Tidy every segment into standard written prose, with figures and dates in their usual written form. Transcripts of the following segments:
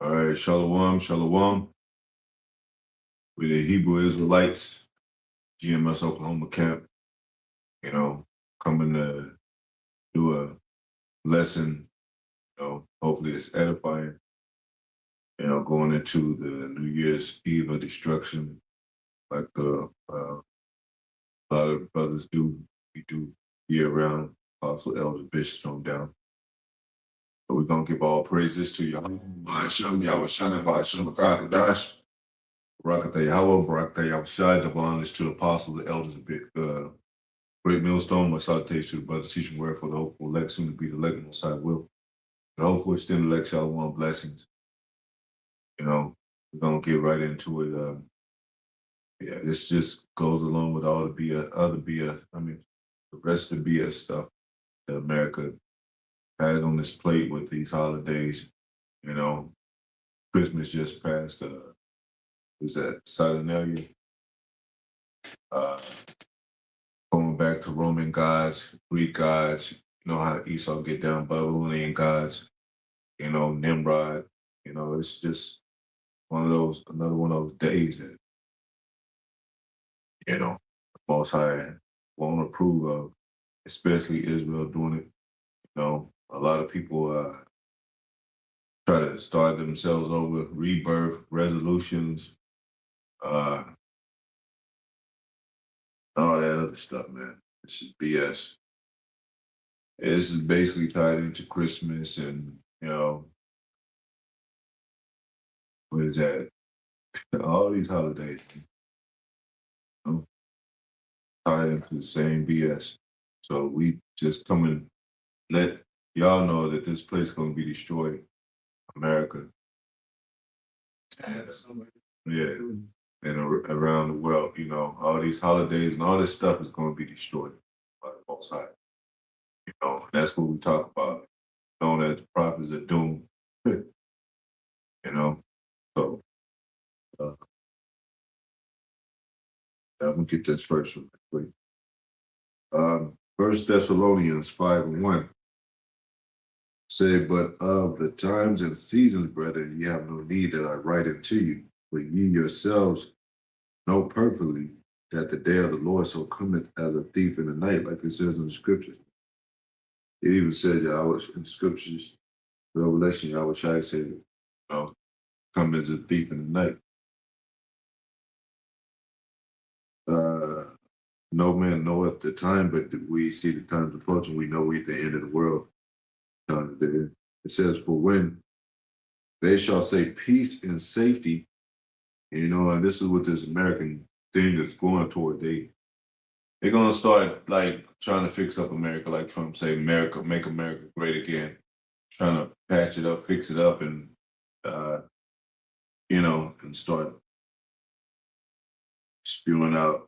All right, Shalom, Shalom. We the Hebrew Israelites, GMS Oklahoma camp, coming to do a lesson, hopefully it's edifying, going into the New Year's Eve of destruction, like a lot of brothers do. We do year round, apostle, elder, bishops on down. So we're going to give all praises to Yahawah, Bahasham, Yahawashi, Bahasham, Qadash. Barak Yahawah, Barak Yahawashi, double honors to the apostles, the elders, great millstone, my salutation to the brothers teaching word for the hopeful elect, soon to be the elect, most high will. And hopefully extend the elect, shalom, blessings. We're going to get right into it. This just goes along with all the BS, the rest of the BS stuff that America has on this plate with these holidays. Christmas just passed, was that Saturnalia? Going back to Roman gods, Greek gods, how Esau get down, Babylonian gods, Nimrod, it's just another one of those days that, the Most High won't approve of, especially Israel doing it. A lot of people try to start themselves over, rebirth, resolutions, all that other stuff, man. This is BS. This is basically tied into Christmas and, what is that? All these holidays, tied into the same BS. So we just come and let y'all know that this place is going to be destroyed, America. Yeah. And around the world, all these holidays and all this stuff is going to be destroyed by the Most High. That's what we talk about, known as the prophets of doom. So I'm going to get this first one quick. 1 Thessalonians 5:1 say, but of the times and seasons, brethren, ye have no need that I write unto you, but ye yourselves know perfectly that the day of the Lord so cometh as a thief in the night, like it says in the scriptures. It even said, Yahawashi in the scriptures, Revelation, Yahawashi said, come as a thief in the night. No man knoweth the time, but we see the times approaching. We know we're at the end of the world. It says, for when they shall say peace and safety, and this is what this American thing is going toward. They're going to start like trying to fix up America, like Trump say, America, make America great again, trying to patch it up, fix it up, and, and start spewing out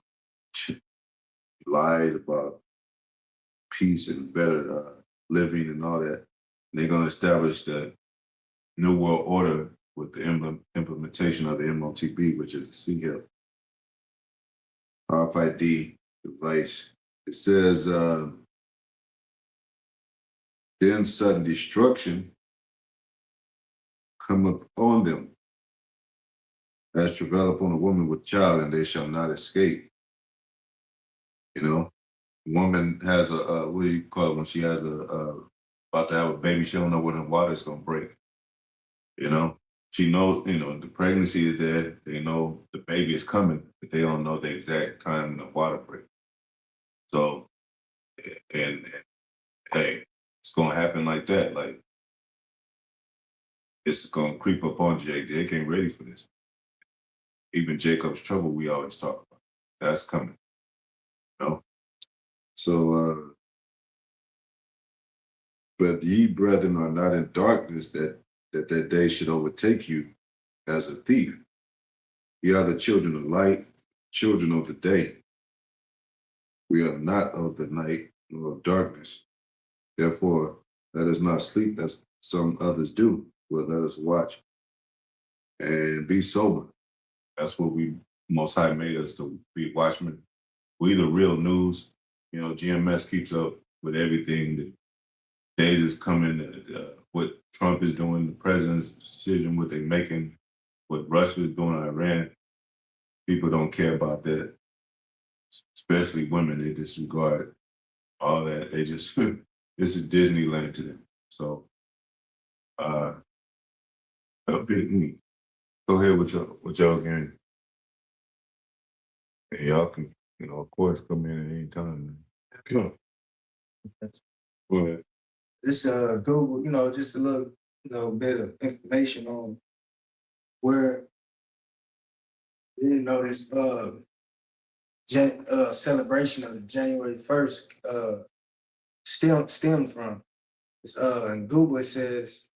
lies about peace and better living and all that. And they're going to establish the New World Order with the implementation of the MOTB, which is the CHIP RFID device. It says, then sudden destruction come upon them as travail upon a woman with child, and they shall not escape. Woman has what do you call it when she has about to have a baby? She don't know when her water is gonna break. She knows, the pregnancy is there. They know the baby is coming, but they don't know the exact time when the water breaks. So, and hey, it's gonna happen like that. Like it's gonna creep up on Jake. Jake ain't ready for this. Even Jacob's trouble, we always talk about. That's coming. So, but ye brethren are not in darkness that day should overtake you as a thief. Ye are the children of light, children of the day. We are not of the night nor of darkness. Therefore, let us not sleep as some others do, but let us watch and be sober. That's what we Most High made us to be watchmen. We the real news. GMS keeps up with everything. The days is coming, what Trump is doing, the president's decision, what they're making, what Russia is doing in Iran. People don't care about that, especially women. They disregard all that. They just, it's a Disneyland to them. So, go ahead with y'all hearing. And y'all can, of course, come in at any time. Come on. Go ahead. This Google, just a little, bit of information on where this celebration of January 1st stemmed from. It's in Google it says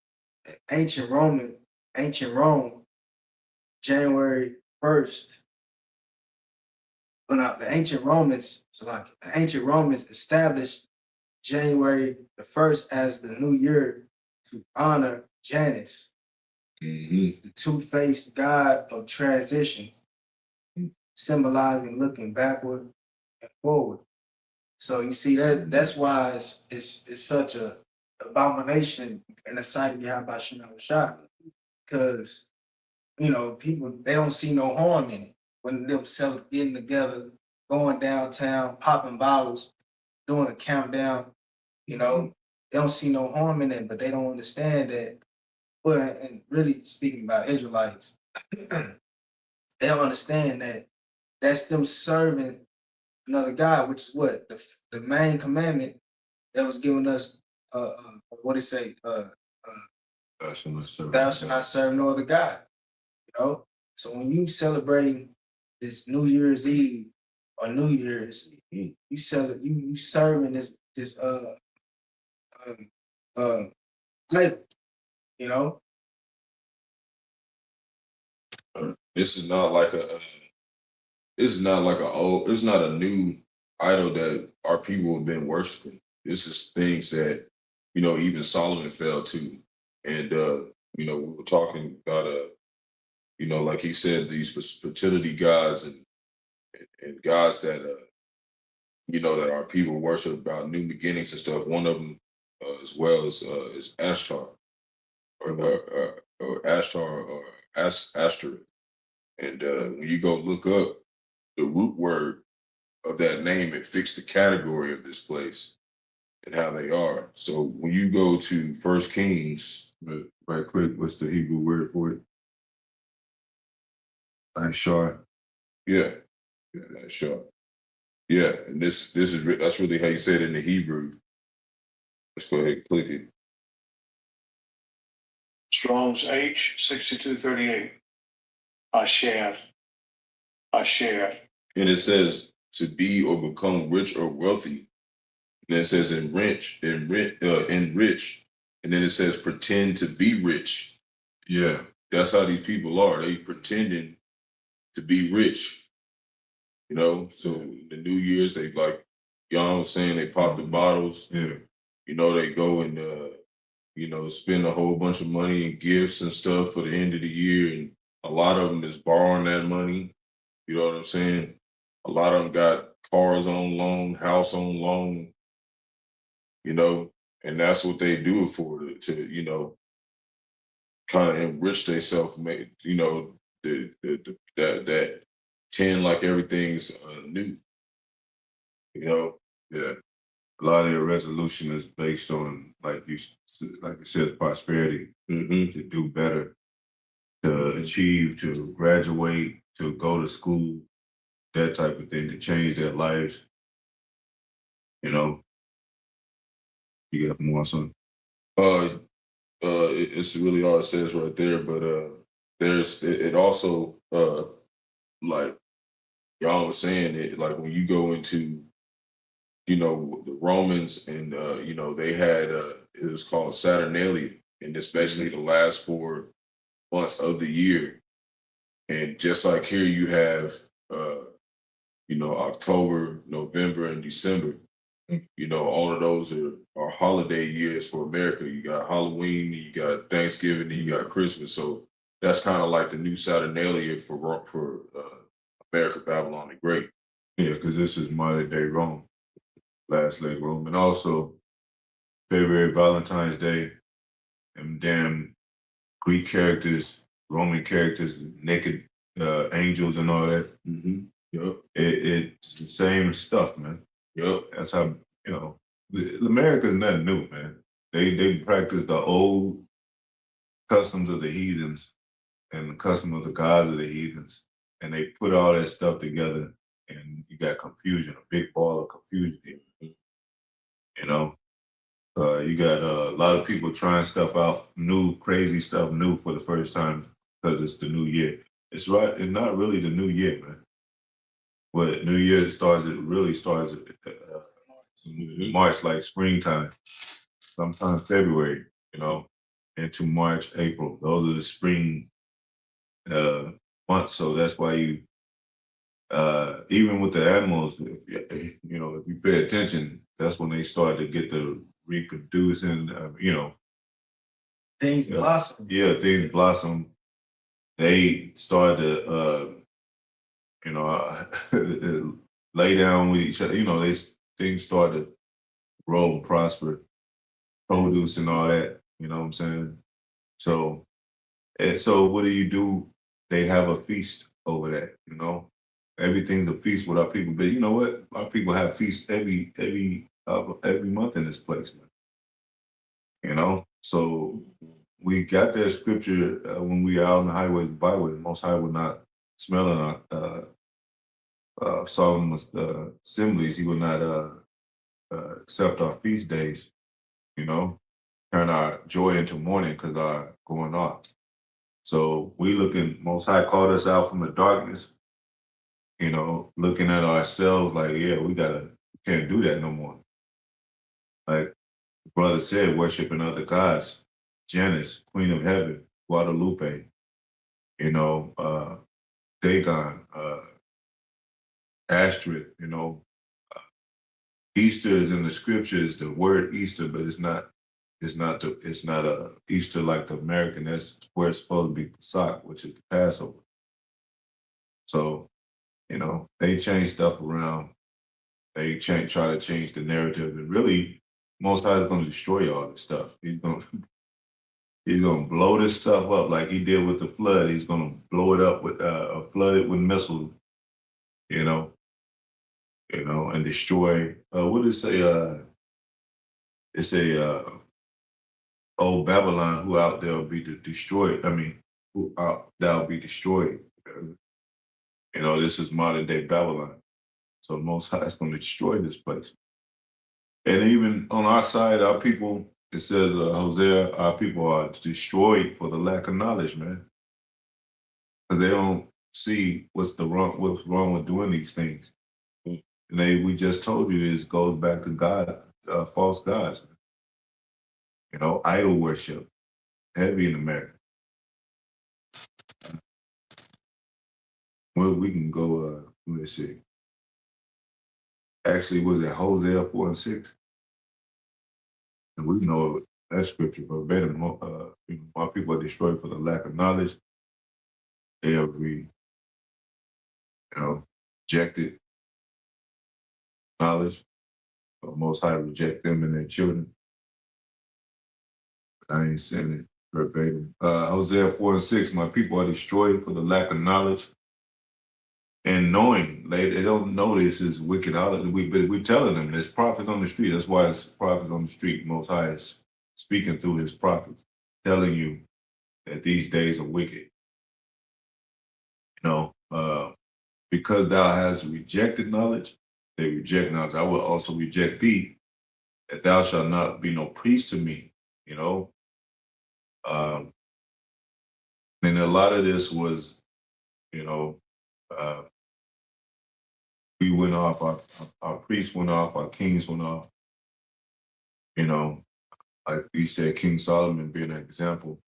ancient Rome, January 1st. But the ancient Romans, the ancient Romans established January the 1st as the new year to honor Janus, the two-faced god of transitions, symbolizing looking backward and forward. So you see that's why it's such a abomination in the sight of Yahawashi, because people, they don't see no harm in it when them getting together, going downtown, popping bottles, doing a countdown. They don't see no harm in it, but they don't understand that. Well, and really speaking about Israelites, they don't understand that that's them serving another God, which is what the main commandment that was given us. What it say? Thou shalt not serve no other God. So when you celebrating this New Year's Eve or New Year's, you serving this idol, This is not like it's not a new idol that our people have been worshiping. This is things that, even Solomon fell to. And, we were talking about, like he said, these fertility gods and gods that, that our people worship about new beginnings and stuff. One of them, as well, is Ashtar or Ashtar or Ashtoreth. And when you go look up the root word of that name, it fixed the category of this place and how they are. So when you go to First Kings, right quick, what's the Hebrew word for it? Ashar. Yeah, Ashar. Yeah, and that's really how you say it in the Hebrew. Let's go ahead and click it. Strong's H 6238. Asher. And it says to be or become rich or wealthy. And then it says enrich, and then it says pretend to be rich. Yeah, that's how these people are. They pretending to be rich. So the New Year's, they was saying, they pop the bottles. Yeah. They go and spend a whole bunch of money and gifts and stuff for the end of the year. And a lot of them is borrowing that money. You know what I'm saying? A lot of them got cars on loan, house on loan, and that's what they do it for, to kind of enrich themselves, that tend like everything's new, Yeah. A lot of your resolution is based on, like you said, prosperity, to do better, to achieve, to graduate, to go to school, that type of thing, to change their lives. You got more, son? It's really all it says right there, but it also like y'all was saying it, like when you go into the Romans and they had it was called Saturnalia, and it's basically the last 4 months of the year. And just like here you have October, November, and December. All of those are holiday years for America. You got Halloween, you got Thanksgiving, and you got Christmas. So that's kind of like the new Saturnalia for America, Babylon the Great. Yeah, because this is modern day Rome, last leg Rome, and also February Valentine's Day them damn Greek characters, Roman characters, naked angels and all that. Yep. It's the same stuff, man. Yep. That's how, you know, America's nothing new, man. They practice the old customs of the heathens and the custom of the gods of the heathens, and they put all that stuff together, and you got confusion, a big ball of confusion here. You know, you got a lot of people trying stuff out, new, crazy stuff, new for the first time because it's the new year. It's right. It's not really the new year, man. What New Year starts? It really starts March, like springtime. Sometimes February, you know, into March, April. Those are the spring months. So that's why you, even with the animals, if you pay attention, that's when they start to get to reproducing. Things blossom. Yeah, things blossom. They start to, lay down with each other. Things start to grow and prosper, produce and all that. You know what I'm saying? So what do? They have a feast over that. Everything's a feast with our people. But you know what? Our people have feasts every month in this place, man. So we got that scripture when we are out on the highways and byways. Most High will not smelling our solemn assemblies. He will not accept our feast days. Turn our joy into mourning because our going off. So we looking. Most High called us out from the darkness. Looking at ourselves like, yeah, we can't do that no more. Like the brother said, worshiping other gods, Janus, Queen of Heaven, Guadalupe, Dagon, Ashtoreth, Easter is in the scriptures, the word Easter, but it's not a Easter like the American. That's where it's supposed to be Pesach, which is the Passover. So, they change stuff around. They try to change the narrative, and really, Most High is going to destroy all this stuff. He's going to blow this stuff up like he did with the flood. He's going to blow it up with flood it with missiles, and destroy. What did it say? It say, "Oh Babylon, who out there will be destroyed." I mean, who out there will be destroyed. This is modern day Babylon. So Most High is going to destroy this place. And even on our side, our people, it says, Hosea, our people are destroyed for the lack of knowledge, man. Because they don't see what's wrong with doing these things. And we just told you this goes back to God, false gods. Idol worship, heavy in America. Well, we can go, let me see. Actually, was it Hosea 4:6? And we know that scripture verbatim. My people are destroyed for the lack of knowledge. They have rejected knowledge. Most High reject them and their children. I ain't saying it verbatim. Hosea 4:6, my people are destroyed for the lack of knowledge. And knowing, they don't know this is wicked. We're telling them there's prophets on the street. That's why it's prophets on the street. Most High is speaking through his prophets, telling you that these days are wicked. Because thou hast rejected knowledge, they reject knowledge. I will also reject thee, that thou shalt not be no priest to me. And a lot of this was, we went off, our priests went off, our kings went off. Like we said, King Solomon being an example,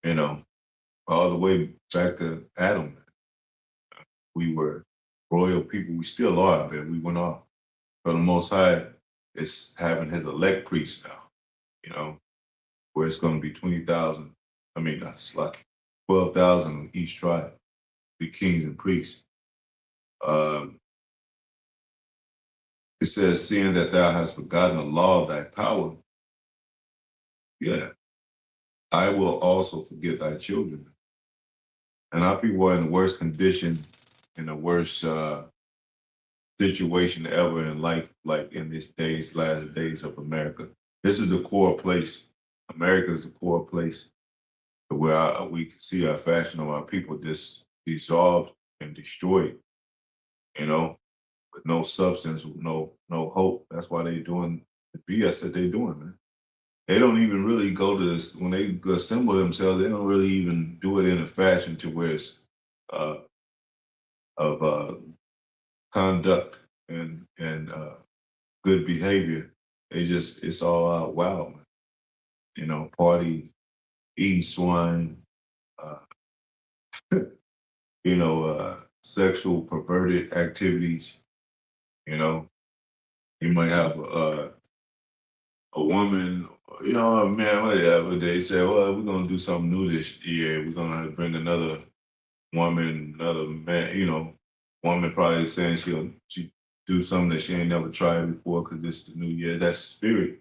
all the way back to Adam. We were royal people. We still are, but we went off. But the Most High is having his elect priests now, where it's going to be 20,000. I mean, it's like 12,000 on each tribe, be kings and priests. It says, seeing that thou hast forgotten the law of thy power. Yeah. I will also forget thy children. And our people are in the worst condition, in the worst situation ever in life, like in these days, last days of America. This is the core place. America is the core place where we can see our fashion of our people dissolved and destroyed, with no substance, with no hope. That's why they're doing the BS that they're doing, man. They don't even really go to this when they assemble themselves. They don't really even do it in a fashion to where it's uh, of conduct and good behavior. It's all out wild, man. Party, eating swine, uh, sexual perverted activities. You might have a woman, a man, whatever. They say, well, we're gonna do something new this year. We're gonna bring another woman, another man. Woman probably saying she do something that she ain't never tried before because this is the new year. That's spirit.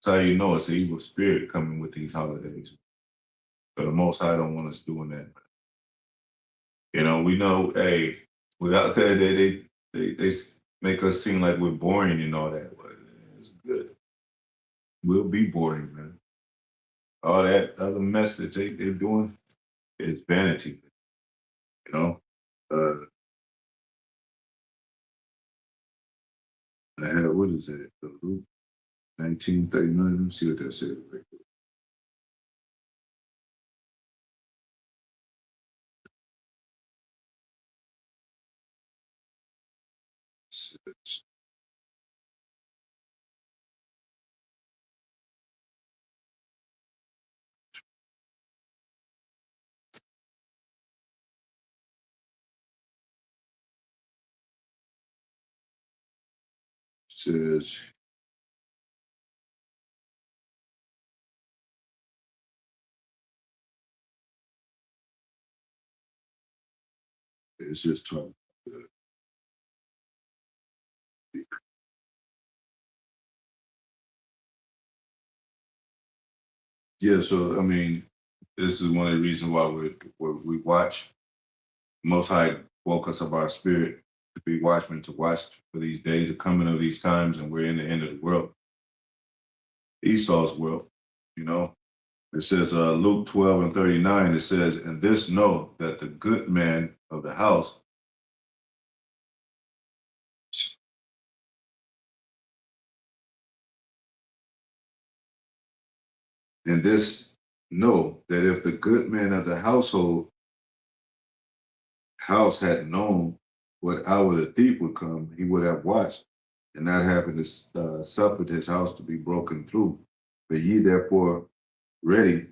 That's how you know it's an evil spirit coming with these holidays. But the Most High don't want us doing that. We know, hey, without that, they make us seem like we're boring and all that. But it's good. We'll be boring, man. All that other mess that they're doing is vanity, you know? I had, what is that? 1939. Let me see what that said. Says it's just talking. Yeah, so I mean, this is one of the reasons why we watch. Most High woke us up our spirit to be watchmen, to watch for these days, the coming of these times, and we're in the end of the world, Esau's world. It says Luke 12:39. It says, "And this know that the good man of the house." And this know that if the good man of the house had known what hour the thief would come, he would have watched, and not having suffered his house to be broken through. But ye therefore ready,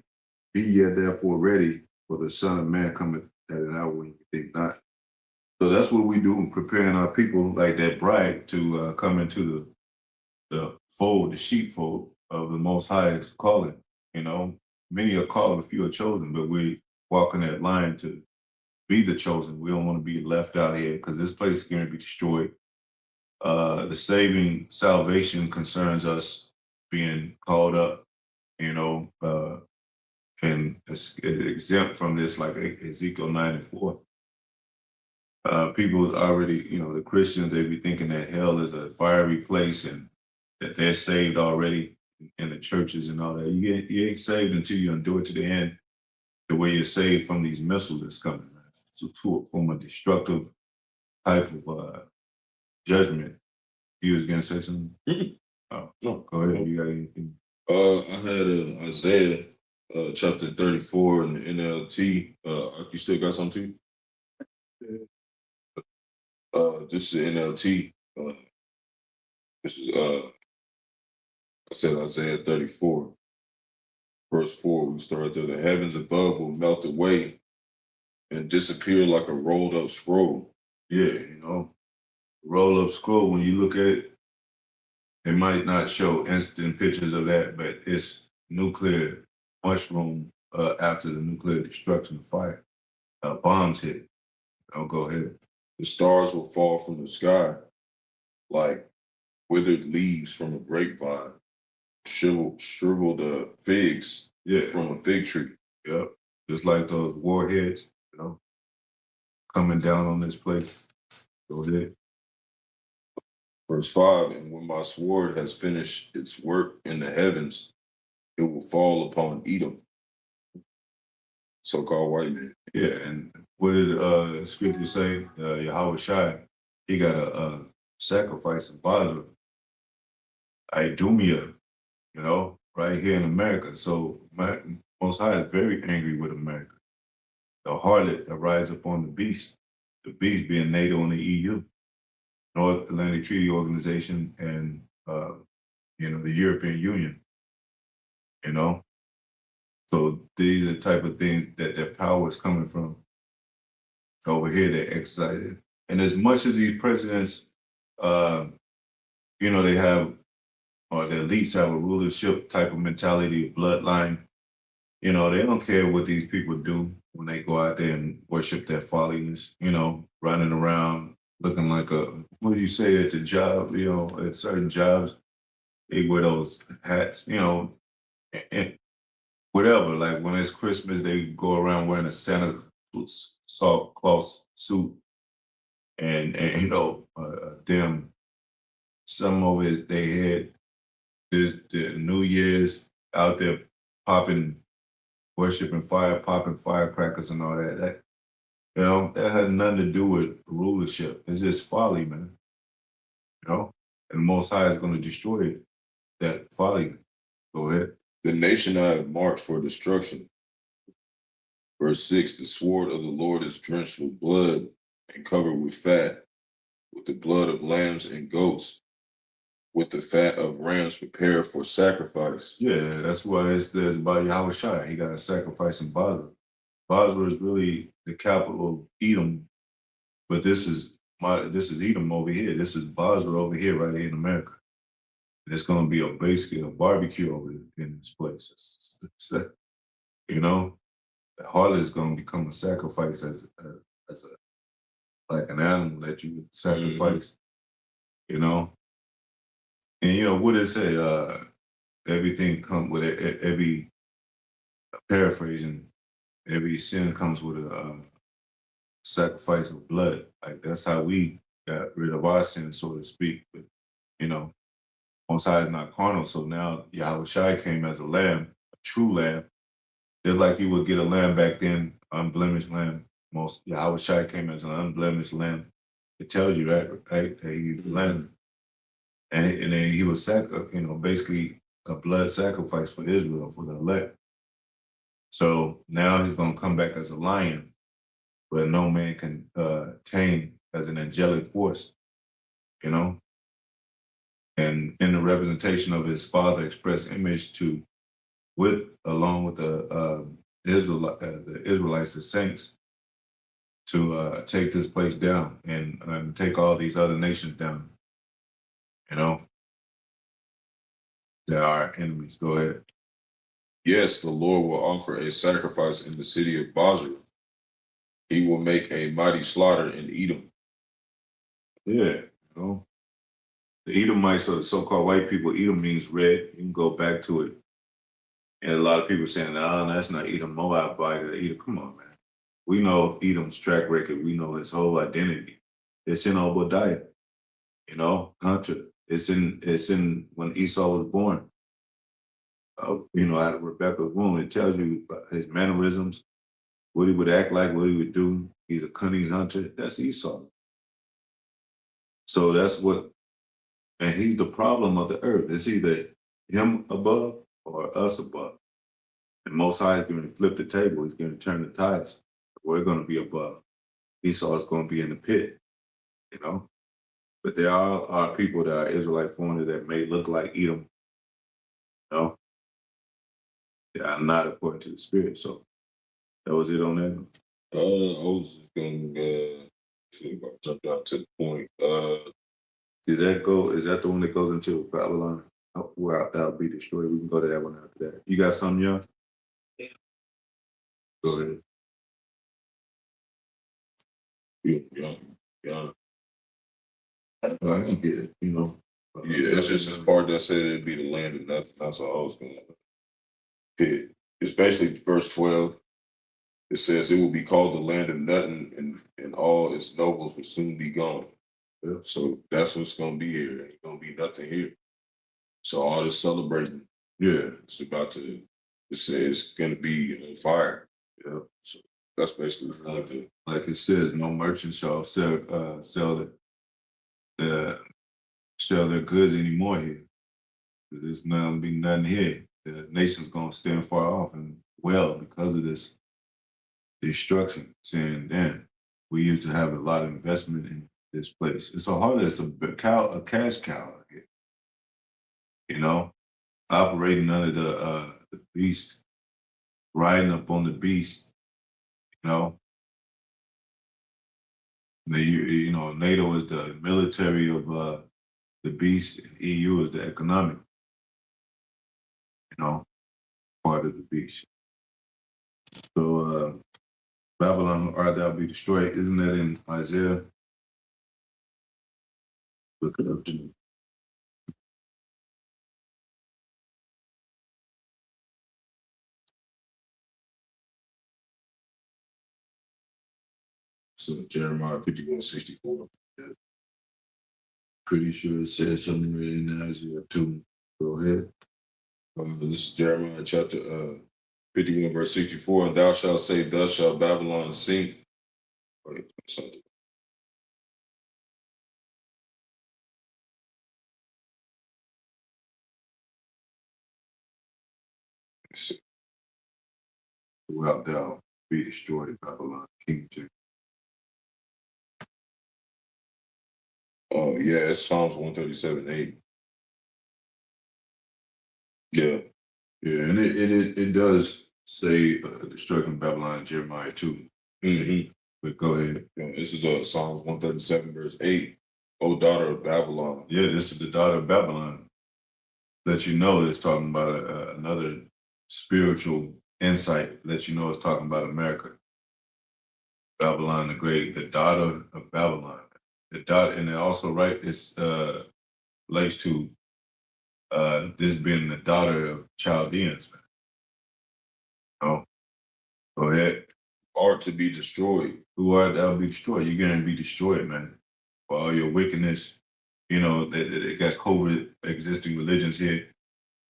be ye therefore ready, for the Son of Man cometh at an hour when you think not. So that's what we do, preparing our people like that bride to come into the fold, the sheepfold of the Most High's calling. Many are called, a few are chosen, but we walk in that line to be the chosen. We don't want to be left out here because this place is going to be destroyed. The saving salvation concerns us being called up, and exempt from this, like Ezekiel 9:4. People already, the Christians, they be thinking that hell is a fiery place and that they're saved already in the churches and all that. You ain't saved until you endure to the end, the way you're saved from these missiles that's coming, man. From a destructive type of judgment. You was gonna say something? Oh, no. Go ahead. You got anything? I had Isaiah chapter 34 in the NLT. You still got something too? This is NLT. This is I said Isaiah 34, verse 4. We start there. The heavens above will melt away and disappear like a rolled up scroll. Yeah, roll up scroll. When you look at it, it might not show instant pictures of that, but it's nuclear mushroom after the nuclear destruction of fire. Bombs hit. Go ahead. The stars will fall from the sky like withered leaves from a grapevine. Shriveled figs Yeah, from a fig tree. yep. Just like those warheads, coming down on this place. Go ahead. Verse 5, and when my sword has finished its work in the heavens, it will fall upon Edom, so-called white man. Yeah, and what did scripture say? Yahawashi, he got a sacrifice of Barak, Idumea, right here in America. So Most High is very angry with America. The harlot that rides upon the beast being NATO and the EU, North Atlantic Treaty Organization, and the European Union. So these are the type of things that their power is coming from over here. They're excited, and as much as these presidents, they have, or the elites have a rulership type of mentality, of bloodline. They don't care what these people do when they go out there and worship their folliness. Running around looking like what do you say at the job? At certain jobs, they wear those hats. And whatever. Like when it's Christmas, they go around wearing a Santa Claus suit, and them some over their head. The New Year's out there popping, worshiping fire, popping firecrackers and all that. That had nothing to do with rulership. It's just folly, man. And the Most High is going to destroy that folly. Go ahead. The nation I have marked for destruction. Verse 6, the sword of the Lord is drenched with blood and covered with fat, with the blood of lambs and goats, with the fat of rams prepared for sacrifice. Yeah, that's why it's about Yahawashi. He got a sacrifice in Basra. Basra is really the capital of Edom, but this is Edom over here. This is Basra over here, right here in America. And it's going to be basically a barbecue over in this place. The harlot is going to become a sacrifice as like an animal that you would sacrifice. And what it say? Everything comes with every paraphrasing. Every sin comes with a sacrifice of blood. Like that's how we got rid of our sin, so to speak. But Most High is not carnal, so now Yahawashi came as a lamb, a true lamb. Just like he would get a lamb back then, unblemished lamb. Yahawashi came as an unblemished lamb. It tells you that, right? That he's a lamb. And then he was basically a blood sacrifice for Israel, for the elect. So now he's going to come back as a lion, where no man can tame, as an angelic force, And in the representation of his father express image along with the Israelites, the saints, to take this place down and take all these other nations down. There are enemies. Go ahead. Yes, the Lord will offer a sacrifice in the city of Basra. He will make a mighty slaughter in Edom. Yeah, the Edomites are the so-called white people. Edom means red. You can go back to it. And a lot of people saying, "Oh, that's not Edom, Moab, Edom." Come on, man. We know Edom's track record. We know his whole identity. It's in Obadiah, Hunter. It's in when Esau was born. Out of Rebecca's womb. It tells you his mannerisms, what he would act like, what he would do. He's a cunning hunter. That's Esau. So that's and he's the problem of the earth. It's either him above or us above. And Most High is going to flip the table. He's going to turn the tides. We're going to be above. Esau is going to be in the pit, But there are people that are Israelite foreigners that may look like Edom, They are not according to the spirit. So that was it on that. I was going to see if I jump down to the point. Is that the one that goes into Babylon, where that'll be destroyed? We can go to that one after that. You got something, Young? Yeah. Go ahead. Yeah. I can get it, Yeah, it's just this part that said it'd be the land of nothing. That's all I was going to hit. especially verse 12. It says it will be called the land of nothing, and all its nobles will soon be gone. Yeah, so that's what's going to be here. There ain't going to be nothing here. So all this celebrating, Yeah. it's about to. It says it's going to be on fire. Yeah. So that's basically like it says, no merchant shall sell their goods anymore here. There's not gonna be nothing here. The nation's gonna stand far off and well because of this destruction. Saying, damn, we used to have a lot of investment in this place. It's a cash cow, you know, operating under the beast, riding up on the beast, you know. You know, NATO is the military of the beast, and EU is the economic, you know, part of the beast. So Babylon art thou be destroyed. Isn't that in Isaiah? Look it up too. so Jeremiah 51:64. Pretty sure it says something really in Isaiah too. Go ahead. This is Jeremiah chapter 51 verse 64. And thou shalt say, thus shall Babylon sink. Wait, something. Throughout thou be destroyed, Babylon, King James. Oh yeah, it's Psalms 137:8. Yeah. Yeah, and it does say destruction of Babylon in Jeremiah too. Mm-hmm. But go ahead. Yeah, this is Psalms 137 verse 8. O daughter of Babylon. Yeah, this is the daughter of Babylon. Let you know it's talking about another spiritual insight. Let you know it's talking about America. Babylon the Great, the daughter of Babylon. The daughter, and it also it's relates to this being the daughter of Chaldeans. Man. Oh, go ahead. Are to be destroyed. Who art thou be destroyed? You're going to be destroyed, man. For all your wickedness, you know, that got COVID existing religions here.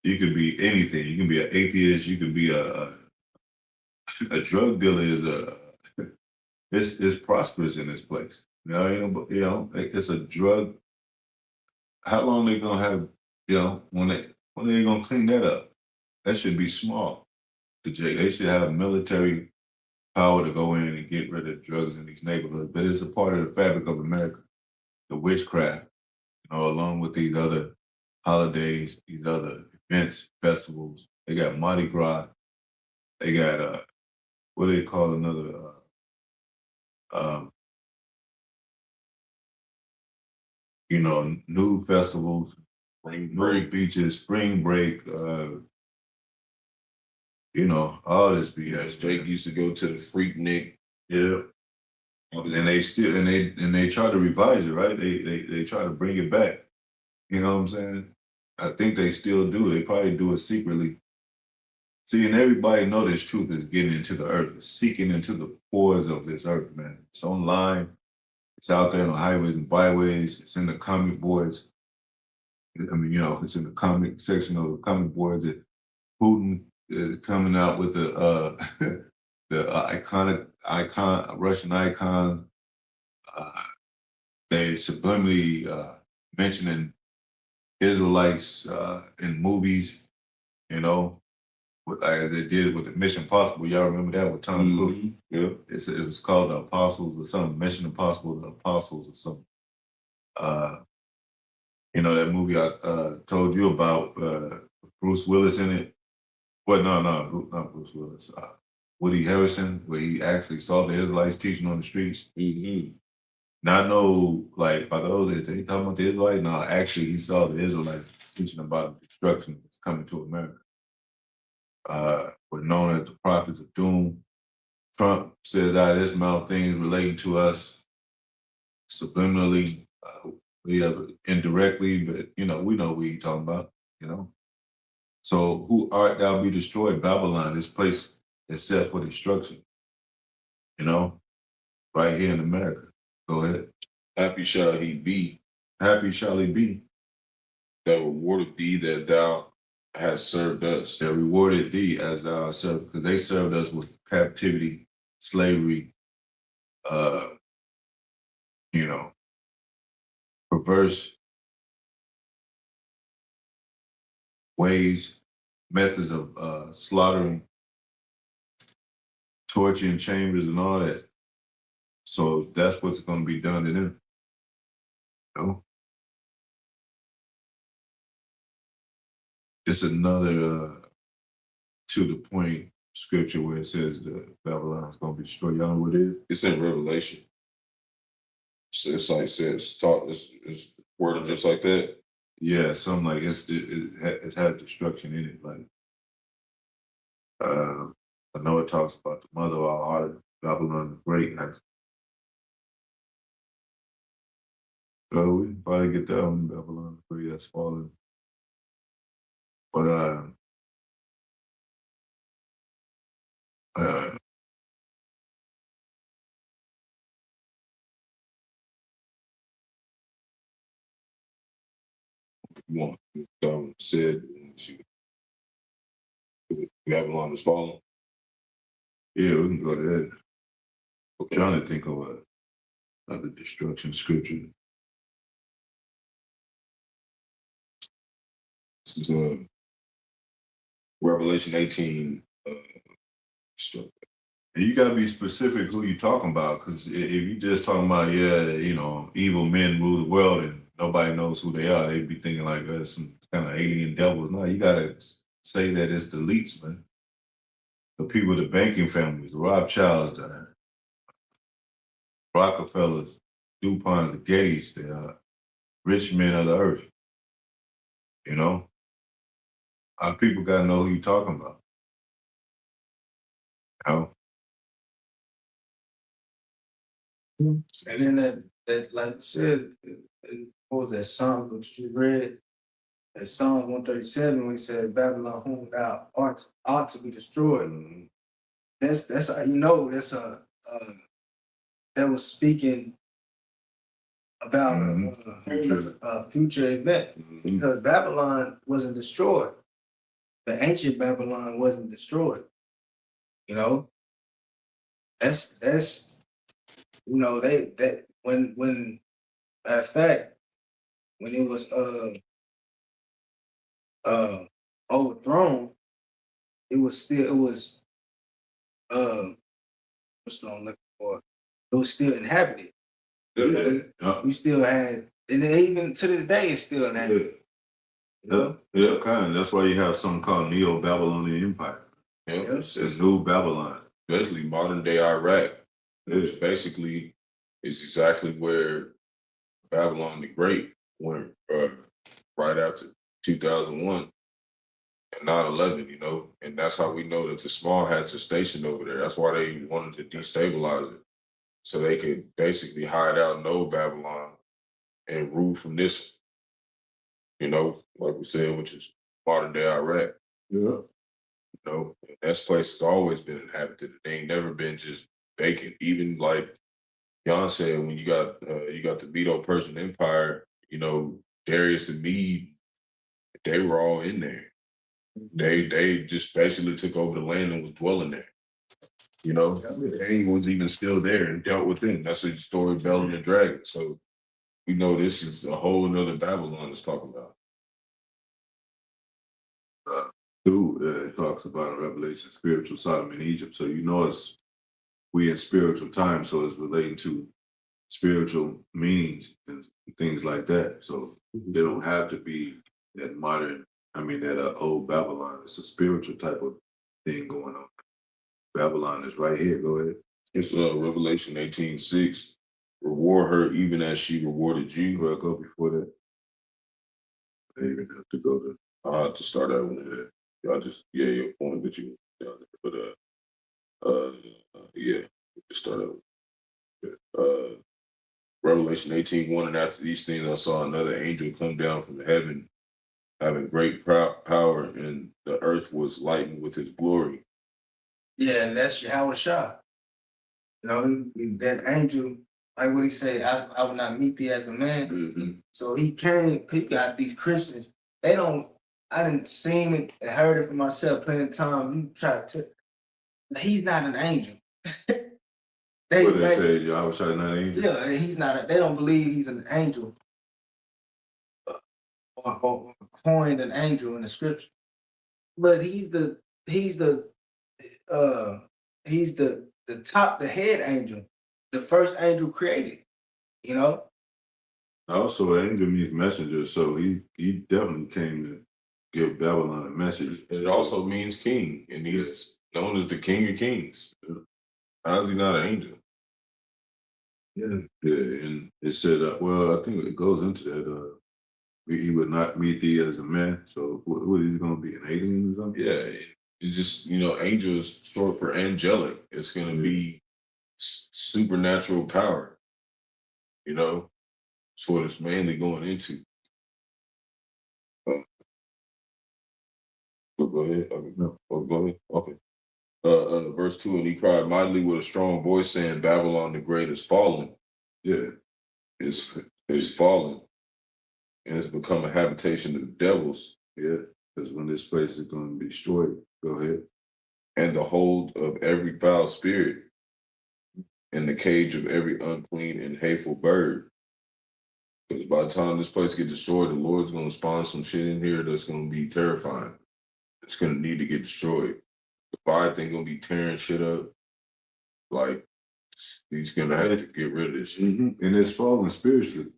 You could be anything. You can be an atheist. You can be a drug dealer. It's prosperous in this place. It's a drug. How long they gonna have? When they gonna clean that up? That should be small. They should have military power to go in and get rid of drugs in these neighborhoods. But it's a part of the fabric of America. The witchcraft, along with these other holidays, these other events, festivals. They got Mardi Gras. They got what do they call another? New festivals, new beaches, spring break. All this BS. Jake used to go to the Freaknik. Yeah. And they try to revise it, right? They try to bring it back. You know what I'm saying? I think they still do. They probably do it secretly. See, and everybody know this truth is getting into the earth, it's seeking into the pores of this earth, man. It's online. It's out there on the highways and byways. It's in the comic boards. I mean, it's in the comic section of the comic boards that Putin coming out with the the iconic Russian icon. They subliminally mentioning Israelites in movies, as they did with the Mission Impossible. Y'all remember that with Tom Cruise? Yeah. It was called The Apostles or something, Mission Impossible, The Apostles or something. That movie I told you about, Bruce Willis in it. Well, no, not Bruce Willis. Woody Harrelson, where he actually saw the Israelites teaching on the streets. Mm-hmm. Not no, like, by those, they talking about the Israelites? No, actually, he saw the Israelites teaching about the destruction that's coming to America. Were known as the prophets of doom. Trump says out of his mouth things relating to us subliminally, we have indirectly, but we know what he's talking about, So who art thou be destroyed? Babylon, this place is set for destruction. You know, right here in America. Go ahead. Happy shall he be Happy shall he be that rewarded thee that thou hast served us. that rewarded thee as thou hast served, because they served us with captivity, slavery, you know, perverse ways, methods of slaughtering, torturing chambers, and all that. So that's what's going to be done to them. You know? Just another to the point scripture where it says that Babylon is going to be destroyed. Y'all know what it is? It's in Revelation. So it's like it says, it's worded just like that. Yeah, something like it had destruction in it. Like I know it talks about the mother of all heart, Babylon the Great. So we can probably get that one, Babylon the Great, that's fallen. But One said Babylon is falling. yeah, we can go to that. I'm Okay. trying to think of another destruction scripture. This is Revelation 18. Stuff. And you gotta be specific who you talking about, because if you just talking about, yeah, you know, evil men rule the world and nobody knows who they are, they'd be thinking like some kind of alien devils. No, you gotta say that it's the elites, man. The people, the banking families, the Rothschilds, the Rockefellers, DuPonts, the Gettys, the rich men of the earth. You know? Our people gotta know who you talking about. You know? And then that like you said, what was that song which you read? That Psalm 137 when he said, Babylon, whom thou ought to be destroyed. That's how you know that's that was speaking about a future event, because Babylon wasn't destroyed. The ancient Babylon wasn't destroyed. You know, that's you know that when matter of fact when it was overthrown, it was what's the I'm looking for? It was still inhabited. You still had, and even to this day, it's still inhabited. You know? Yeah, kind of. That's why you have something called Neo-Babylonian Empire. Yeah, It's New Babylon. basically modern day Iraq. Which basically is exactly where Babylon the Great went right after 2001 and 9/11, you know, and that's how we know that the small hats are stationed over there. That's why they wanted to destabilize it, so they could basically hide out in old Babylon and rule from this, you know, like we said, which is modern day Iraq. Yeah. You know, and that place has always been inhabited. They ain't never been just vacant. Even like Jan said, when you got the Medo-Persian Empire, you know, Darius the Mede, they were all in there. They just basically took over the land and was dwelling there. You know, they was even still there and dealt with them. That's the story of Bel and the Dragon. So we know this is a whole nother Babylon that's talking about. It talks about in Revelation spiritual Sodom in Egypt. So you know we in spiritual times, so it's relating to spiritual meanings and things like that. So they don't have to be that modern, that old Babylon. It's a spiritual type of thing going on. Babylon is right here. Go ahead. It's Revelation 18:6. Reward her even as she rewarded you. Well, go before that. I even have to go to. I have to start out with that. Y'all just your point that you down there. But just start out. Revelation 18:1, and after these things I saw another angel come down from heaven, having great power, and the earth was lightened with his glory. Yeah, and that's Yahawashi. You know, that angel, like what he said, I will not meet thee as a man. Mm-hmm. So he came, people got these Christians, they don't, I didn't seen it and heard it for myself plenty of time. You try to, he's not an angel. What they say, Yahawah not an angel? Yeah, he's not, they don't believe he's an angel or coined an angel in the scripture. But he's the top, the head angel, the first angel created, you know? Also, an angel means messenger, so he definitely came to give Babylon a message. And it also means king, and he's known as the King of Kings. How is he not an angel? Yeah, and it said, well, I think it goes into that. He would not meet thee as a man. So, what is he going to be, an alien or something? Yeah, it just, angel is short for angelic. It's going to be supernatural power. That's what it's mainly going into. Go ahead. No. Go ahead. Okay. Verse 2, and he cried mightily with a strong voice, saying, Babylon the Great is fallen. Yeah, is fallen, and it's become a habitation of devils. Yeah, because when this place is going to be destroyed, go ahead. And the hold of every foul spirit, and the cage of every unclean and hateful bird. Because by the time this place gets destroyed, the Lord's going to spawn some shit in here that's going to be terrifying. It's going to need to get destroyed. The fire thing going to be tearing shit up. Like, he's going to have to get rid of this shit. Mm-hmm. And it's fallen spiritually.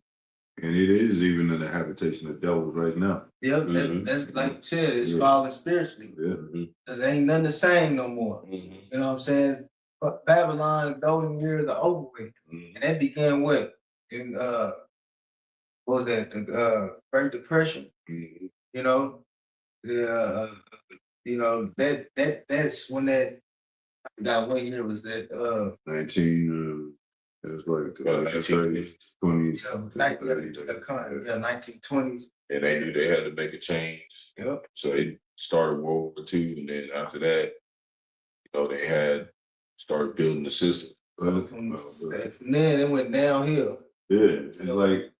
And it is even in the habitation of devils right now. Yep, that's like you said, it's fallen spiritually. Yeah. Because ain't nothing the same no more. Mm-hmm. You know what I'm saying? But Babylon, the golden years are over with. And that began what? In what was that? The Great Depression. Mm-hmm. You know? That's when that, I forgot what year was that? 19 it was like the 30s, 20s. 1920s. And they knew they had to make a change. Yep. So they started World War II, and then after that, they had started building the system. From then it went downhill. Yeah, it's like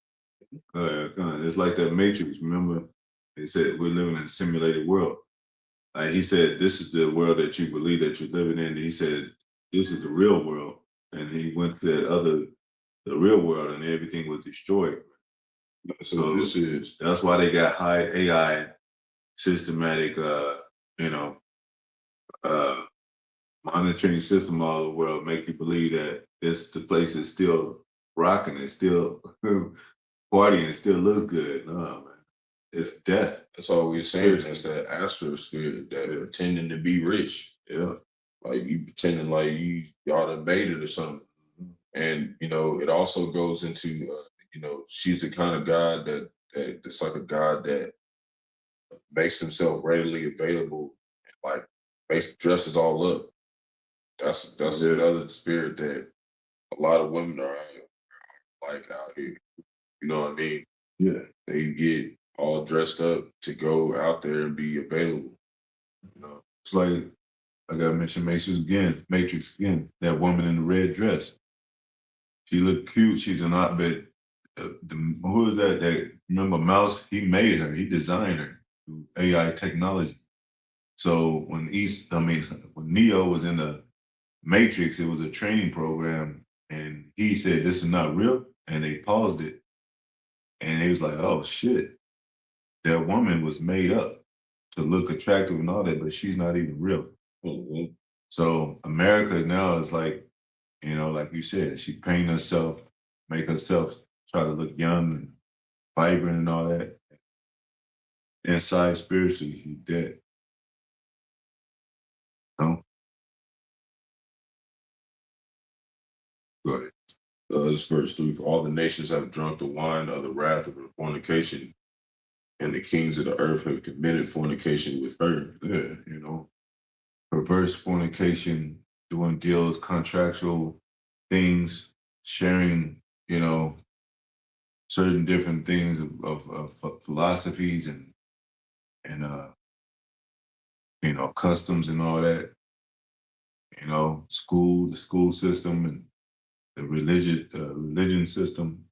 it's like that Matrix. Remember, they said we're living in a simulated world. Like he said, this is the world that you believe that you're living in. And he said, this is the real world. And he went to the real world, and everything was destroyed. So that's why they got high AI, systematic, monitoring system all over the world, make you believe that the place is still rocking, it's still partying, it still looks good. No, man. It's death. That's all we're saying. That's that astrosphere, that pretending to be rich. Yeah. Like you pretending like y'all done made it or something. And, it also goes into, she's the kind of God that's like a God that makes himself readily available, and dresses all up. That's another spirit that a lot of women are like out here. You know what I mean? Yeah. They get all dressed up to go out there and be available. It's like I gotta mention Matrix again. That woman in the red dress. She looked cute. She's an odd, but who is that? That remember Mouse? He made her. He designed her through AI technology. So when Neo was in the Matrix, it was a training program, and he said, "This is not real," and they paused it, and he was like, "Oh shit, that woman was made up to look attractive and all that, but she's not even real." Mm-hmm. So America now is like, like you said, she paint herself, make herself try to look young and vibrant and all that. Inside spiritually, she's dead. No. Go ahead. This verse 3, for all the nations have drunk the wine of the wrath of her fornication, and the kings of the earth have committed fornication with her. Yeah, perverse fornication, doing deals, contractual things, sharing, certain different things of philosophies and and customs and all that. The school system and the religion system.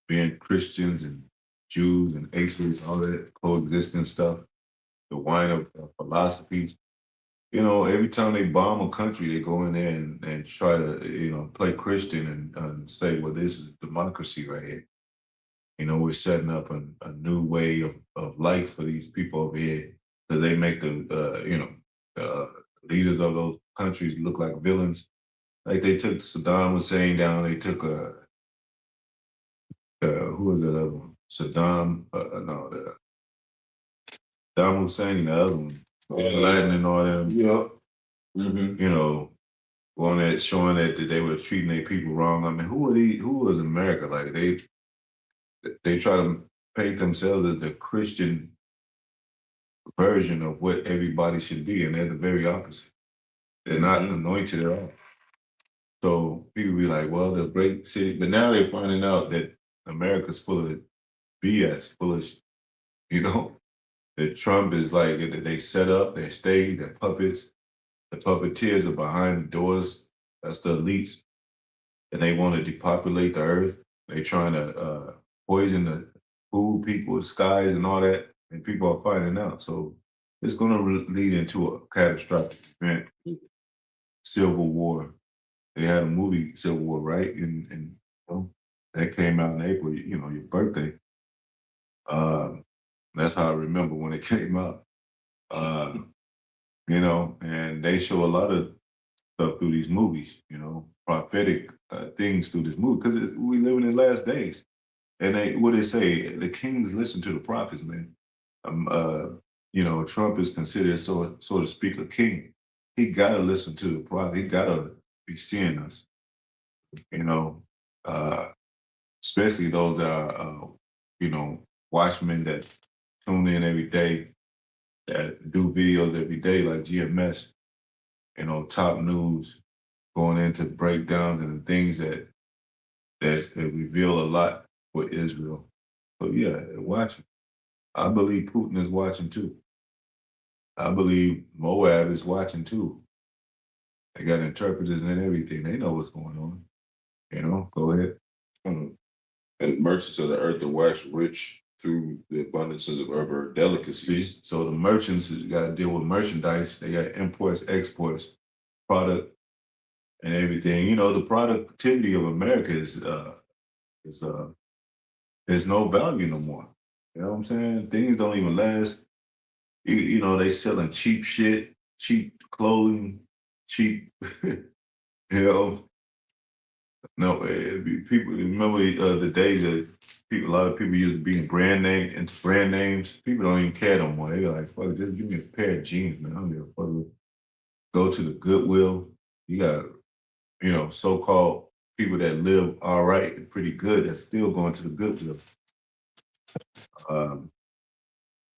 Being Christians and Jews and atheists, all that coexisting stuff. The wine of philosophies. Every time they bomb a country, they go in there and try to, play Christian and say, well, this is democracy right here. We're setting up a new way of life for these people over here. So they make the leaders of those countries look like villains. Like they took Saddam Hussein down. They took who was that other one? Saddam Hussein, the other one. Latin and all that. Yeah. Mm-hmm. On that showing that they were treating their people wrong. I mean, who was America? Like they try to paint themselves as the Christian version of what everybody should be, and they're the very opposite. They're not anointed at all. So people be like, well, they're a great city. But now they're finding out that America's full of BS, full of, that Trump is like, they set up, they stage, they're puppets. The puppeteers are behind the doors. That's the elites. And they want to depopulate the earth. They're trying to poison the food, people, the skies, and all that. And people are finding out. So it's going to lead into a catastrophic event. Civil War. They had a movie, Civil War, right? And that came out in April, your birthday. That's how I remember when it came out. And they show a lot of stuff through these movies, prophetic things through this movie, because we live in the last days. And what they say, the kings listen to the prophets, man. Trump is considered, so to speak, a king. He got to listen to the prophet. He got to be seeing us, especially those that are, watchmen that tune in every day, that do videos every day like GMS, top news, going into breakdowns and things that reveal a lot for Israel. So yeah, watching. I believe Putin is watching too. I believe Moab is watching too. They got interpreters and everything. They know what's going on. Go ahead. And merchants of the earth are waxed rich through the abundances of her delicacies. So the merchants got to deal with merchandise. They got imports, exports, product, and everything. The productivity of America there's no value no more. You know what I'm saying? Things don't even last. They selling cheap shit, cheap clothing, cheap. No, people remember the days that a lot of people used to be in brand names. People don't even care no more. They're like, fuck, just give me a pair of jeans, man. I don't give a fuck. Go to the Goodwill. You got, so-called people that live all right and pretty good that's still going to the Goodwill.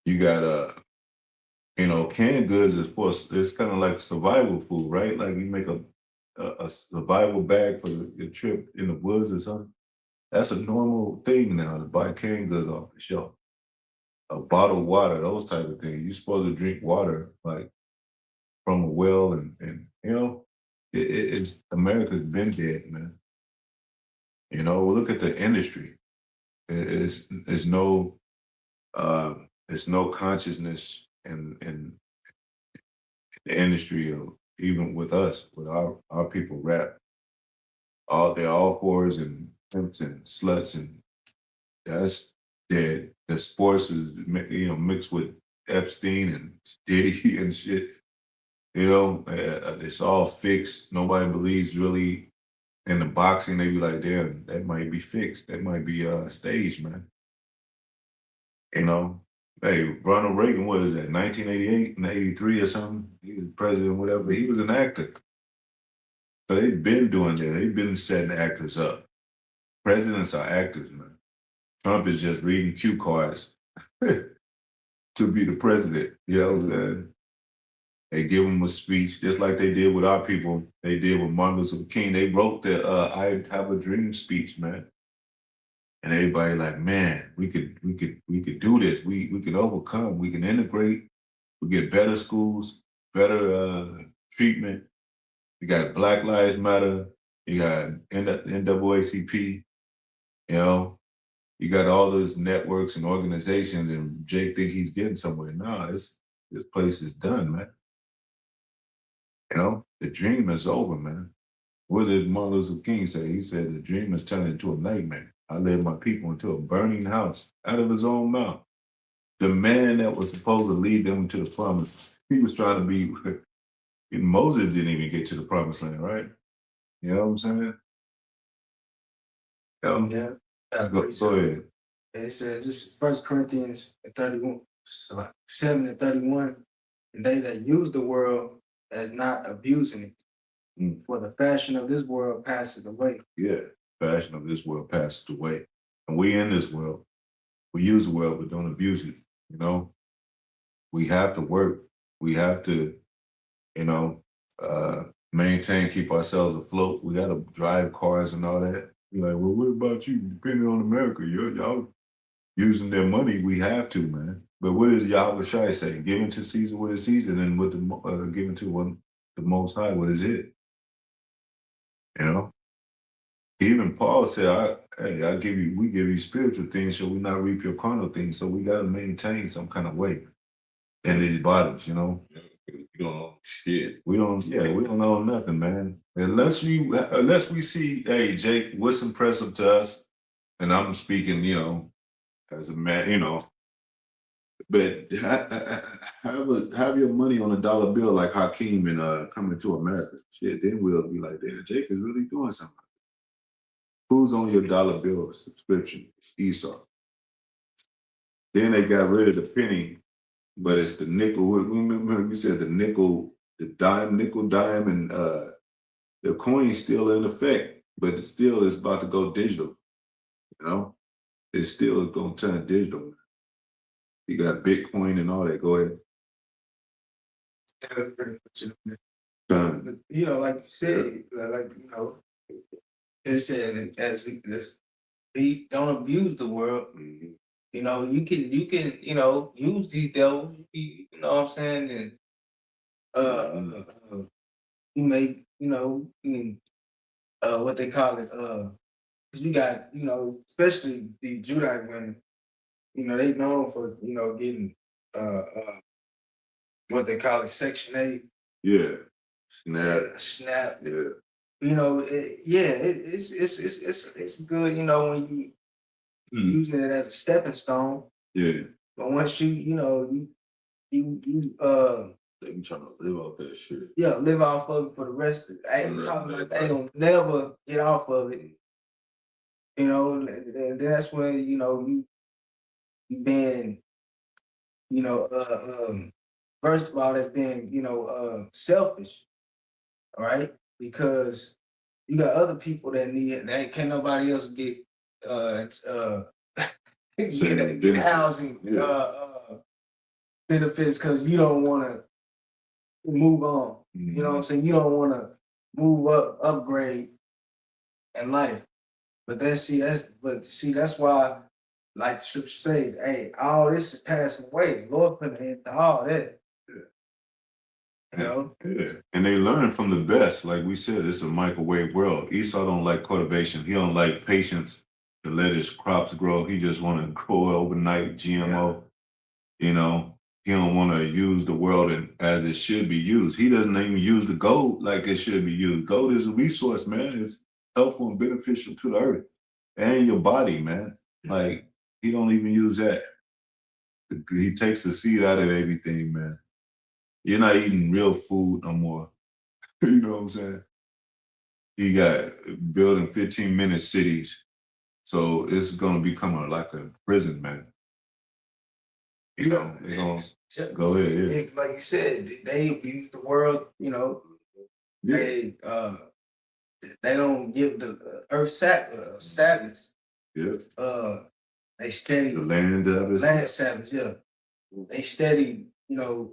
You got canned goods it's kind of like survival food, right? Like you make a survival bag for your trip in the woods or something. That's a normal thing now to buy canned goods off the shelf. A bottled water, those type of things. You're supposed to drink water like from a well, and it's America's been dead, man. Look at the industry. It's no consciousness in the industry of, even with us, with our people rap. They're all whores and pimps and sluts, and that's dead. The sports is mixed with Epstein and Diddy and shit. It's all fixed. Nobody believes really in the boxing. They be like, damn, that might be fixed. That might be staged, man. Hey, Ronald Reagan, what is that, 1988 and 83 or something? He was president, whatever. He was an actor. So they've been doing that. They've been setting actors up. Presidents are actors, man. Trump is just reading cue cards to be the president. You know what I'm saying? They give him a speech, just like they did with our people. They did with Martin Luther King. They wrote the I Have a Dream speech, man. and everybody like, man, we could do this. We could overcome. We can integrate. We get better schools, better treatment. You got Black Lives Matter. You got NAACP. You know, you got all those networks and organizations, and Jake think he's getting somewhere. No, this place is done, man. You know, the dream is over, man. What did Martin Luther King say? He said the dream has turned into a nightmare. I led my people into a burning house out of his own mouth. The man that was supposed to lead them to the promise, he was trying to be. Moses didn't even get to the promised land, right? You know what I'm saying? Yeah. Go ahead. It said just 1 Corinthians 31, so like 7:31, and they that use the world as not abusing it. For the fashion of this world passes away. Yeah, fashion of this world passes away. And we in this world. We use the world, but don't abuse it. You know, we have to work. We have to, you know, maintain, keep ourselves afloat. We got to drive cars and all that. You're like, well, what about you? Depending on America, y'all using their money. We have to, man. But what did Yahawashi say? Giving to Caesar what is Caesar, and with the giving to one the Most High what is it? You know. Even Paul said, we give you spiritual things, so we not reap your carnal things. So we got to maintain some kind of way in these bodies, you know. We don't know shit. We don't know nothing, man. Unless we see, hey, Jake, what's impressive to us, and I'm speaking, you know, as a man, you know, but have your money on a dollar bill like Hakeem and Coming to America. Shit, then we'll be like, damn, Jake is really doing something. Who's on your dollar bill subscription? It's Esau. Then they got rid of the penny, but it's the nickel. Remember we said the nickel, dime, and the coin's still in effect, but it still is about to go digital. You know, it still is going to turn digital. You got Bitcoin and all that. Go ahead. You know, like you said, like you know, it said as don't abuse the world. Mm-hmm. You know, you can you know use these devils. You know what I'm saying? And you may you know what they call it because you got you know especially the Judite women. You know they known for you know getting what they call it Section 8. Yeah. Snap. Yeah. You know, it's good. You know when you using it as a stepping stone. Yeah. But once you know They be trying to live off that shit. yeah live off of it for the rest of it. I ain't talking about they don't never get off of it. You know, and that's when you know you been you know first of all that's being you know selfish. All right, because you got other people that need it. That can't nobody else get get housing benefits because you don't want to move on. You know what I'm saying? You don't want to move up, upgrade in life. But that's why, like the scripture say, hey, all this is passing away. The Lord put an end to all that. You know? Yeah. And they learn from the best. Like we said, it's a microwave world. Esau don't like cultivation. He don't like patience to let his crops grow. He just want to grow overnight GMO. Yeah. You know, he don't want to use the world as it should be used. He doesn't even use the gold like it should be used. Gold is a resource, man. It's helpful and beneficial to the earth and your body, man. Like, he don't even use that. He takes the seed out of everything, man. You're not eating real food no more. You know what I'm saying? He got building 15-minute cities. So it's going to become like a prison, man. You know, they're going to go ahead. Yeah. Like you said, they abuse the world, you know. Yeah. They don't give the earth Sabbaths. Yeah. They steady. The land Sabbaths. Land Sabbaths, yeah. They steady, you know,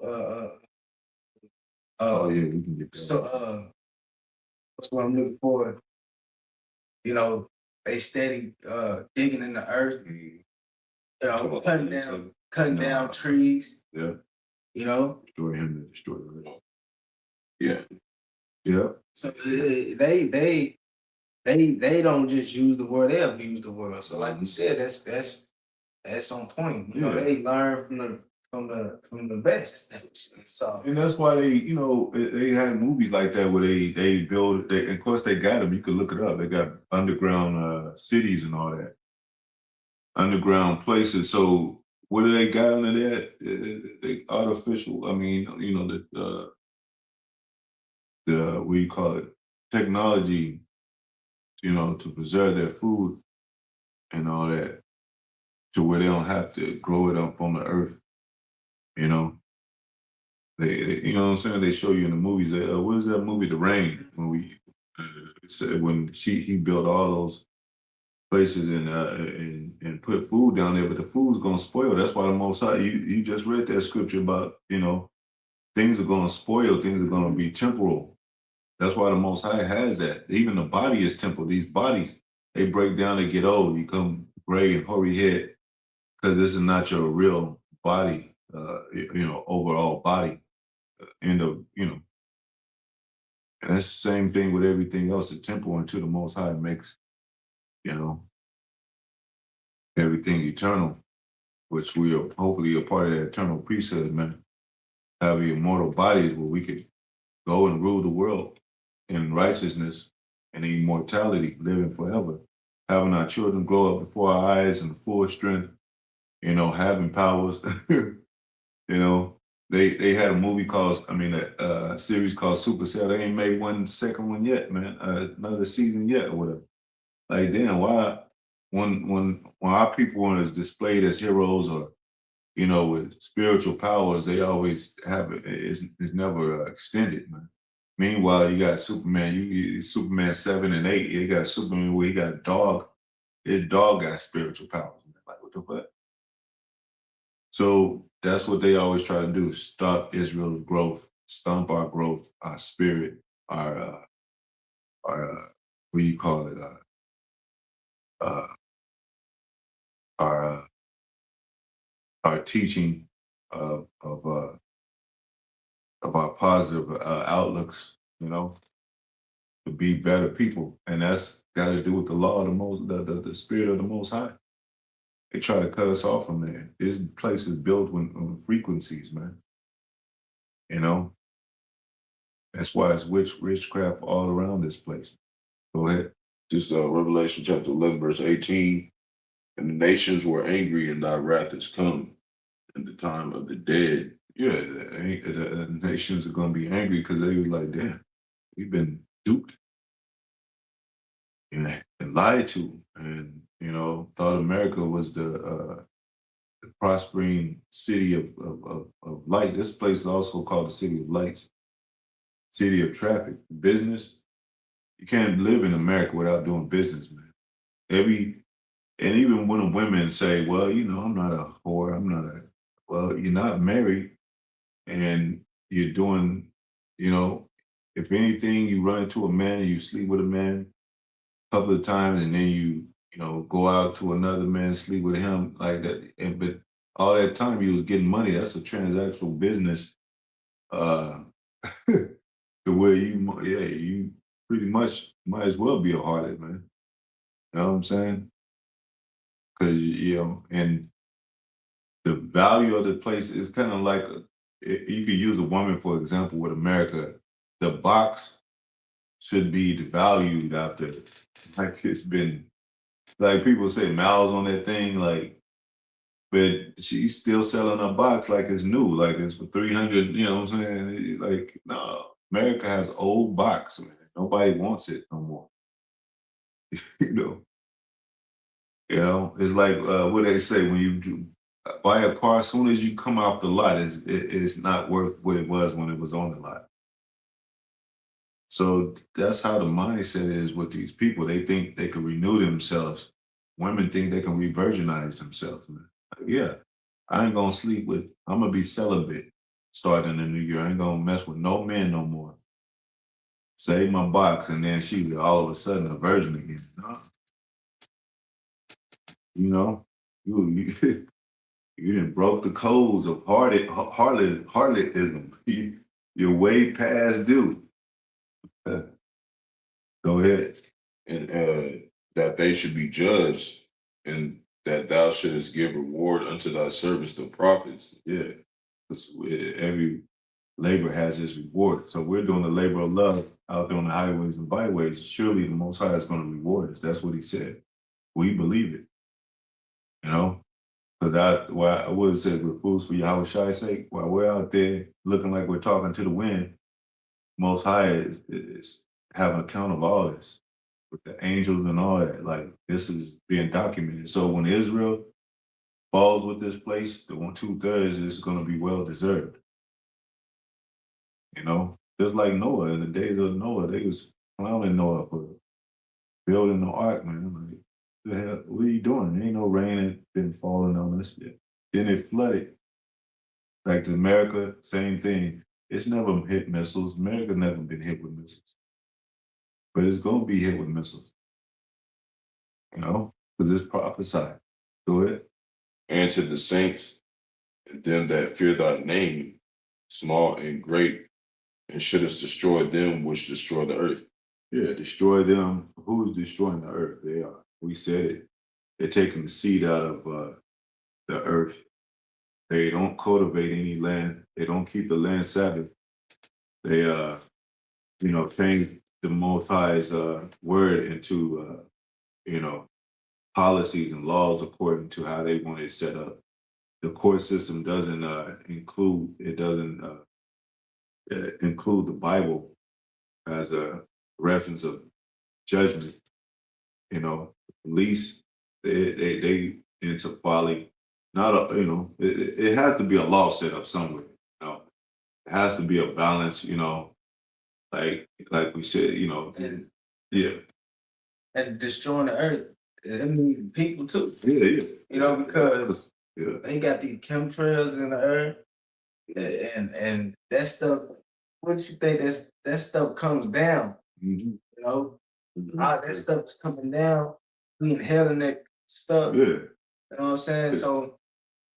oh yeah, we can get that. So what's what I'm looking for? You know, they steady digging in the earth, Mhm. cutting down trees, Yeah. you know. Destroy him to destroy the rest. Yeah. Yeah. So they don't just use the word, they abuse the word. So like you said, that's on point. You know, Yeah. they learn from the best. So And that's why they had movies like that where they build. Of course, they got them. You can look it up. They got underground cities and all that, underground places. So what do they got under there? They artificial. I mean, the what do you call it? Technology. To preserve their food and all that, to where they don't have to grow it up on the earth. You know, you know what I'm saying? They show you in the movies. What is that movie, The Rain? When he built all those places and put food down there, but the food's gonna spoil. That's why the Most High. You just read that scripture about things are gonna spoil. Things are gonna be temporal. That's why the Most High has that. Even the body is temporal. These bodies, they break down, they get old, you become gray and hoary head because this is not your real body. Overall body. End of And that's the same thing with everything else. The temple until the Most High makes, you know, everything eternal, which we are hopefully a part of that eternal priesthood, man. Having immortal bodies where we could go and rule the world in righteousness and immortality, living forever. Having our children grow up before our eyes in full strength, having powers. They had a movie a series called Supercell. They ain't made one second one yet, man. Another season yet or whatever. Like, damn, why when our people are displayed as heroes or with spiritual powers, they always have it's never extended, man. Meanwhile, you got Superman. You Superman 7 and 8. You got Superman where he got a dog. His dog got spiritual powers. Man. Like what the fuck? So that's what they always try to do: stop Israel's growth, stump our growth, our spirit, our what do you call it? Uh, our our teaching of our positive outlooks. To be better people, and that's got to do with the law of the spirit of the Most High. They try to cut us off from there. This place is built on frequencies, man. You know, that's why it's witchcraft all around this place. Go ahead. Just Revelation chapter 11, verse 18. And the nations were angry, and thy wrath is come in the time of the dead. Yeah, the nations are going to be angry because they was like, damn, we've been duped and lied to, and thought America was the prospering city of light. This place is also called the city of lights, city of traffic, business. You can't live in America without doing business, man. And even when the women say, well, I'm not a whore, well, you're not married and you're doing, if anything, you run into a man and you sleep with a man a couple of times and then you go out to another man, sleep with him like that. But all that time you was getting money, that's a transactional business to where you pretty much might as well be a harlot, man. You know what I'm saying? Because and the value of the place is kind of like you could use a woman for example with America. The box should be devalued after like it's been like people say miles on that thing like, but she's still selling a box like it's new, like it's for 300. You know what I'm saying? Like no, America has old box, man. Nobody wants it no more. you know. It's like what they say when you buy a car. As soon as you come off the lot, it's not worth what it was when it was on the lot. So that's how the mindset is with these people. They think they can renew themselves. Women think they can re-virginize themselves. Man. Like, yeah, I ain't gonna sleep with. I'm gonna be celibate starting the new year. I ain't gonna mess with no men no more. Save my box, and then she's all of a sudden a virgin again. No. You know, you you done broke the codes of harlotism. You're way past due. Go ahead. And that they should be judged, and that thou shouldest give reward unto thy servants the prophets. Yeah, because every labor has its reward. So we're doing the labor of love out there on the highways and byways. Surely the Most High is going to reward us. That's what He said. We believe it. You know, because I would say we're fools for Yahawashi's sake. While we're out there looking like we're talking to the wind, Most High is having account of all this with the angels and all that. Like this is being documented. So when Israel falls with this place, the 2/3 is going to be well deserved. You know, just like Noah in the days of Noah, they was clowning Noah for building the ark, man. Like, the hell, what are you doing? There ain't no rain that been falling on us yet. Then it flooded. Back to America, same thing. It's never hit missiles. America's never been hit with missiles. But it's gonna be hit with missiles. You know? Because it's prophesied. Go ahead. And to the saints and them that fear thy name, small and great, and shouldest destroy them which destroy the earth. Yeah, destroy them. Who's destroying the earth? They are. We said it. They're taking the seed out of the earth. They don't cultivate any land. They don't keep the land Sabbath. They, change the Most High's word into, policies and laws according to how they want it set up. The court system doesn't include the Bible as a reference of judgment. You know, police they into folly. Not it has to be a law set up somewhere. It has to be a balance. Like we said. And, Yeah, and destroying the earth, that means the people too. yeah. Because Yeah. they got these chemtrails in the earth, and that stuff. What you think that stuff comes down? Mhm. You know, all that stuff is coming down. We inhaling that stuff. Yeah. You know what I'm saying? It's- So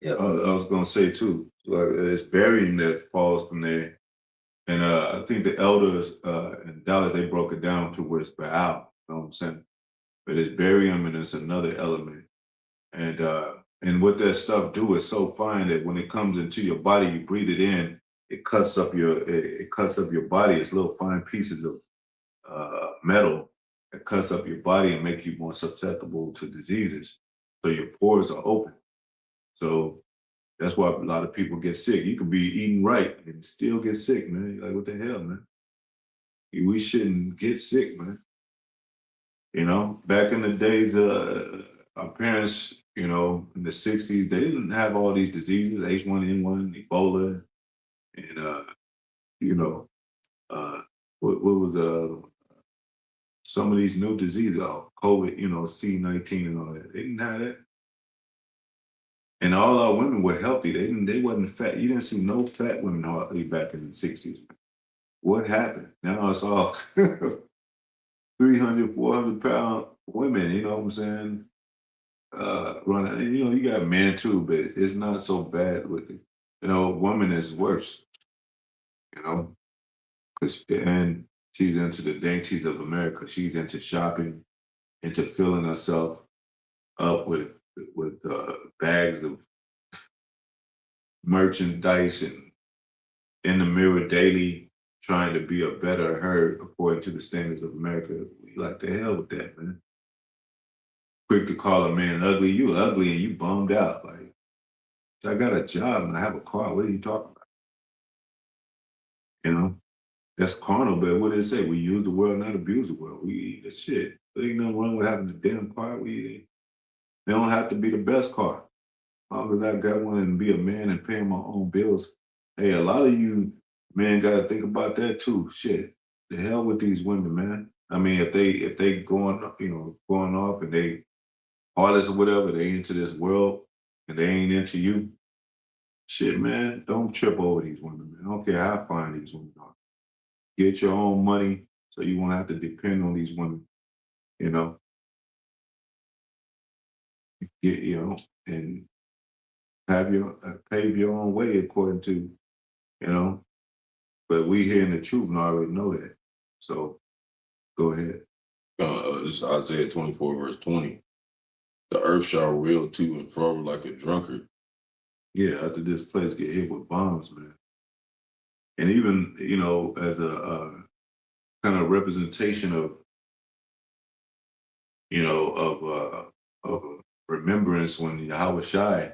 yeah, I was gonna say too, like it's burying that falls from there. And I think the elders in Dallas they broke it down to where it's Baal, you know what I'm saying? But it's barium and it's another element. And what that stuff do is so fine that when it comes into your body, you breathe it in, it cuts up your body. It's little fine pieces of metal that cuts up your body and make you more susceptible to diseases. So your pores are open. So that's why a lot of people get sick. You could be eating right and still get sick, man. You're like, what the hell, man? We shouldn't get sick, man. Back in the days, our parents, in the 60s, they didn't have all these diseases, H1N1, Ebola, and, what was some of these new diseases, COVID, C19 and all that. They didn't have that. And all our women were healthy. They wasn't fat. You didn't see no fat women hardly back in the 60s. What happened? Now it's all 300, 400-pound women, you know what I'm saying? Running, you got men too, but it's not so bad with it. Woman is worse, you know, and she's into the dainties of America. She's into shopping, into filling herself up with bags of merchandise and in the mirror daily, trying to be a better her according to the standards of America. We like the hell with that, man. Quick to call a man ugly. You ugly and you bummed out. Like, I got a job and I have a car. What are you talking about? That's carnal, but what did it say? We use the world, not abuse the world. We eat the shit. There ain't nothing wrong with having a damn car. They don't have to be the best car. As long as I got one and be a man and paying my own bills. Hey, a lot of you men gotta think about that too. Shit. The hell with these women, man. I mean, if they going off and they artists or whatever, they into this world and they ain't into you. Shit, man, don't trip over these women, man. I don't care how fine these women are. Get your own money so you won't have to depend on these women, you know. get, and have your pave your own way according to, you know. But we hearing the truth and already know that. So go ahead. This is Isaiah 24, verse 20. The earth shall reel to and fro like a drunkard. Yeah, after this place get hit with bombs, man. And even, as a kind of representation of, of remembrance when Yahawashi,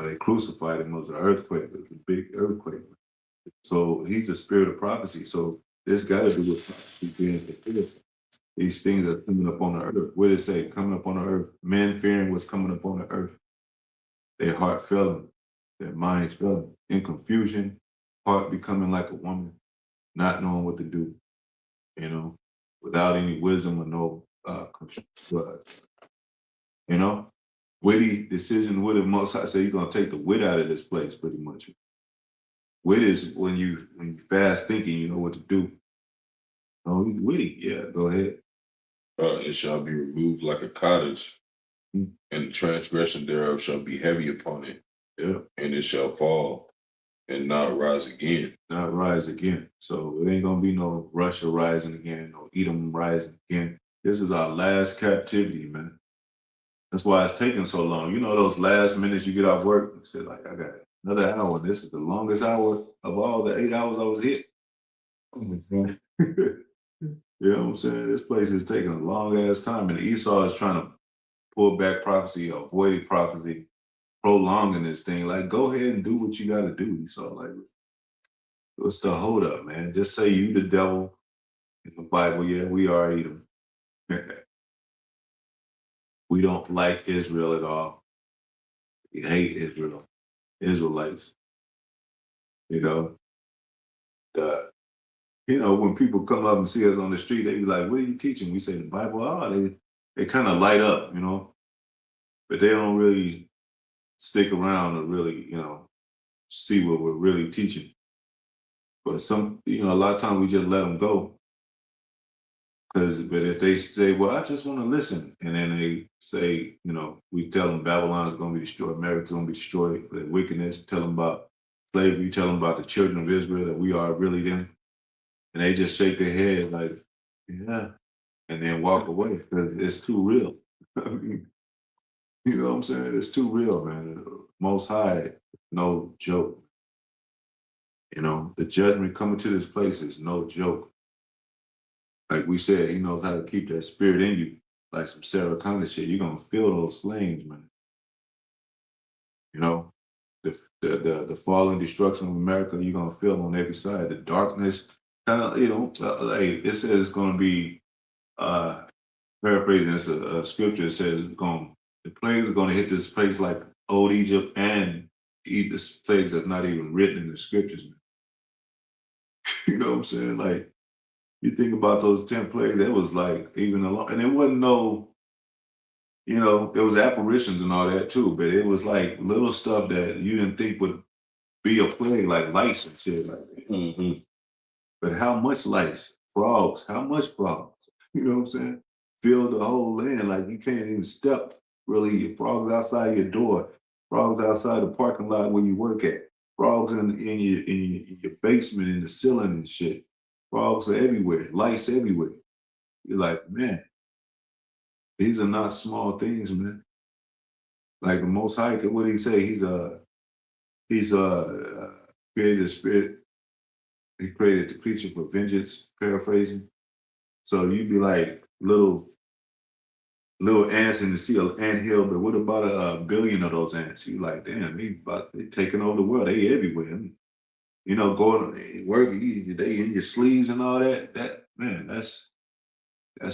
they crucified him, it was an earthquake, it was a big earthquake. So he's the spirit of prophecy. So this got to do with prophecy being fulfilled. These things are coming up on the earth. What did it say? Coming up on the earth. Men fearing what's coming up on the earth. Their heart failing, their minds failing, in confusion, heart becoming like a woman, not knowing what to do, without any wisdom or no witty decision. With the Most High say you're gonna take the wit out of this place, pretty much. Wit is when you fast thinking, you know what to do. Oh, he's witty. Yeah, go ahead. It shall be removed like a cottage, and the transgression thereof shall be heavy upon it. Yeah. And it shall fall and not rise again. Not rise again. So it ain't gonna be no Russia rising again, no Edom rising again. This is our last captivity, man. That's why it's taking so long. You know those last minutes you get off work, you say, like, I got another hour. This is the longest hour of all the 8 hours I was hit. You know what I'm saying? This place is taking a long ass time, and Esau is trying to pull back prophecy, avoid prophecy, prolonging this thing. Like, go ahead and do what you got to do, Esau. Like, what's the hold up, man? Just say you the devil in the Bible. Yeah, we are Edom. We don't like Israel at all. We hate Israel, Israelites. When people come up and see us on the street, they be like, what are you teaching? We say the Bible. Oh, they kind of light up, but they don't really stick around and really, see what we're really teaching. But a lot of times we just let them go. But if they say, well, I just want to listen, and then they say, we tell them Babylon's going to be destroyed, America's going to be destroyed for their wickedness, tell them about slavery, tell them about the children of Israel, that we are really them. And they just shake their head like, yeah, and then walk away because it's too real. I mean, you know what I'm saying? It's too real, man. Most High, no joke. The judgment coming to this place is no joke. Like we said, he knows how to keep that spirit in you, like some Sarah Connor shit. You're gonna feel those flames, man. The fall and destruction of America, you're gonna feel on every side. The darkness, kind of, like it says it's gonna be paraphrasing. It's a scripture. It says the plagues are gonna hit this place like old Egypt and eat this plagues that's not even written in the scriptures, man. You know what I'm saying? Like, you think about those 10 plagues, that was like even alone, and it wasn't no, there was apparitions and all that too, but it was like little stuff that you didn't think would be a plague, like lice and shit like that. Mm-hmm. But how much lice? Frogs? How much frogs? You know what I'm saying? Filled the whole land, like you can't even step. Really, frogs outside your door, frogs outside the parking lot where you work at, frogs in your basement, in the ceiling and shit. Frogs are everywhere, lice everywhere. You're like, man, these are not small things, man. Like the Most High, what did he say? He's created a spirit. He created the creature for vengeance, paraphrasing. So you'd be like little ants in the sea, an anthill, but what about a billion of those ants? You like, damn, they taking over the world. They everywhere. Going work, they in your sleeves and all that. That, man, that's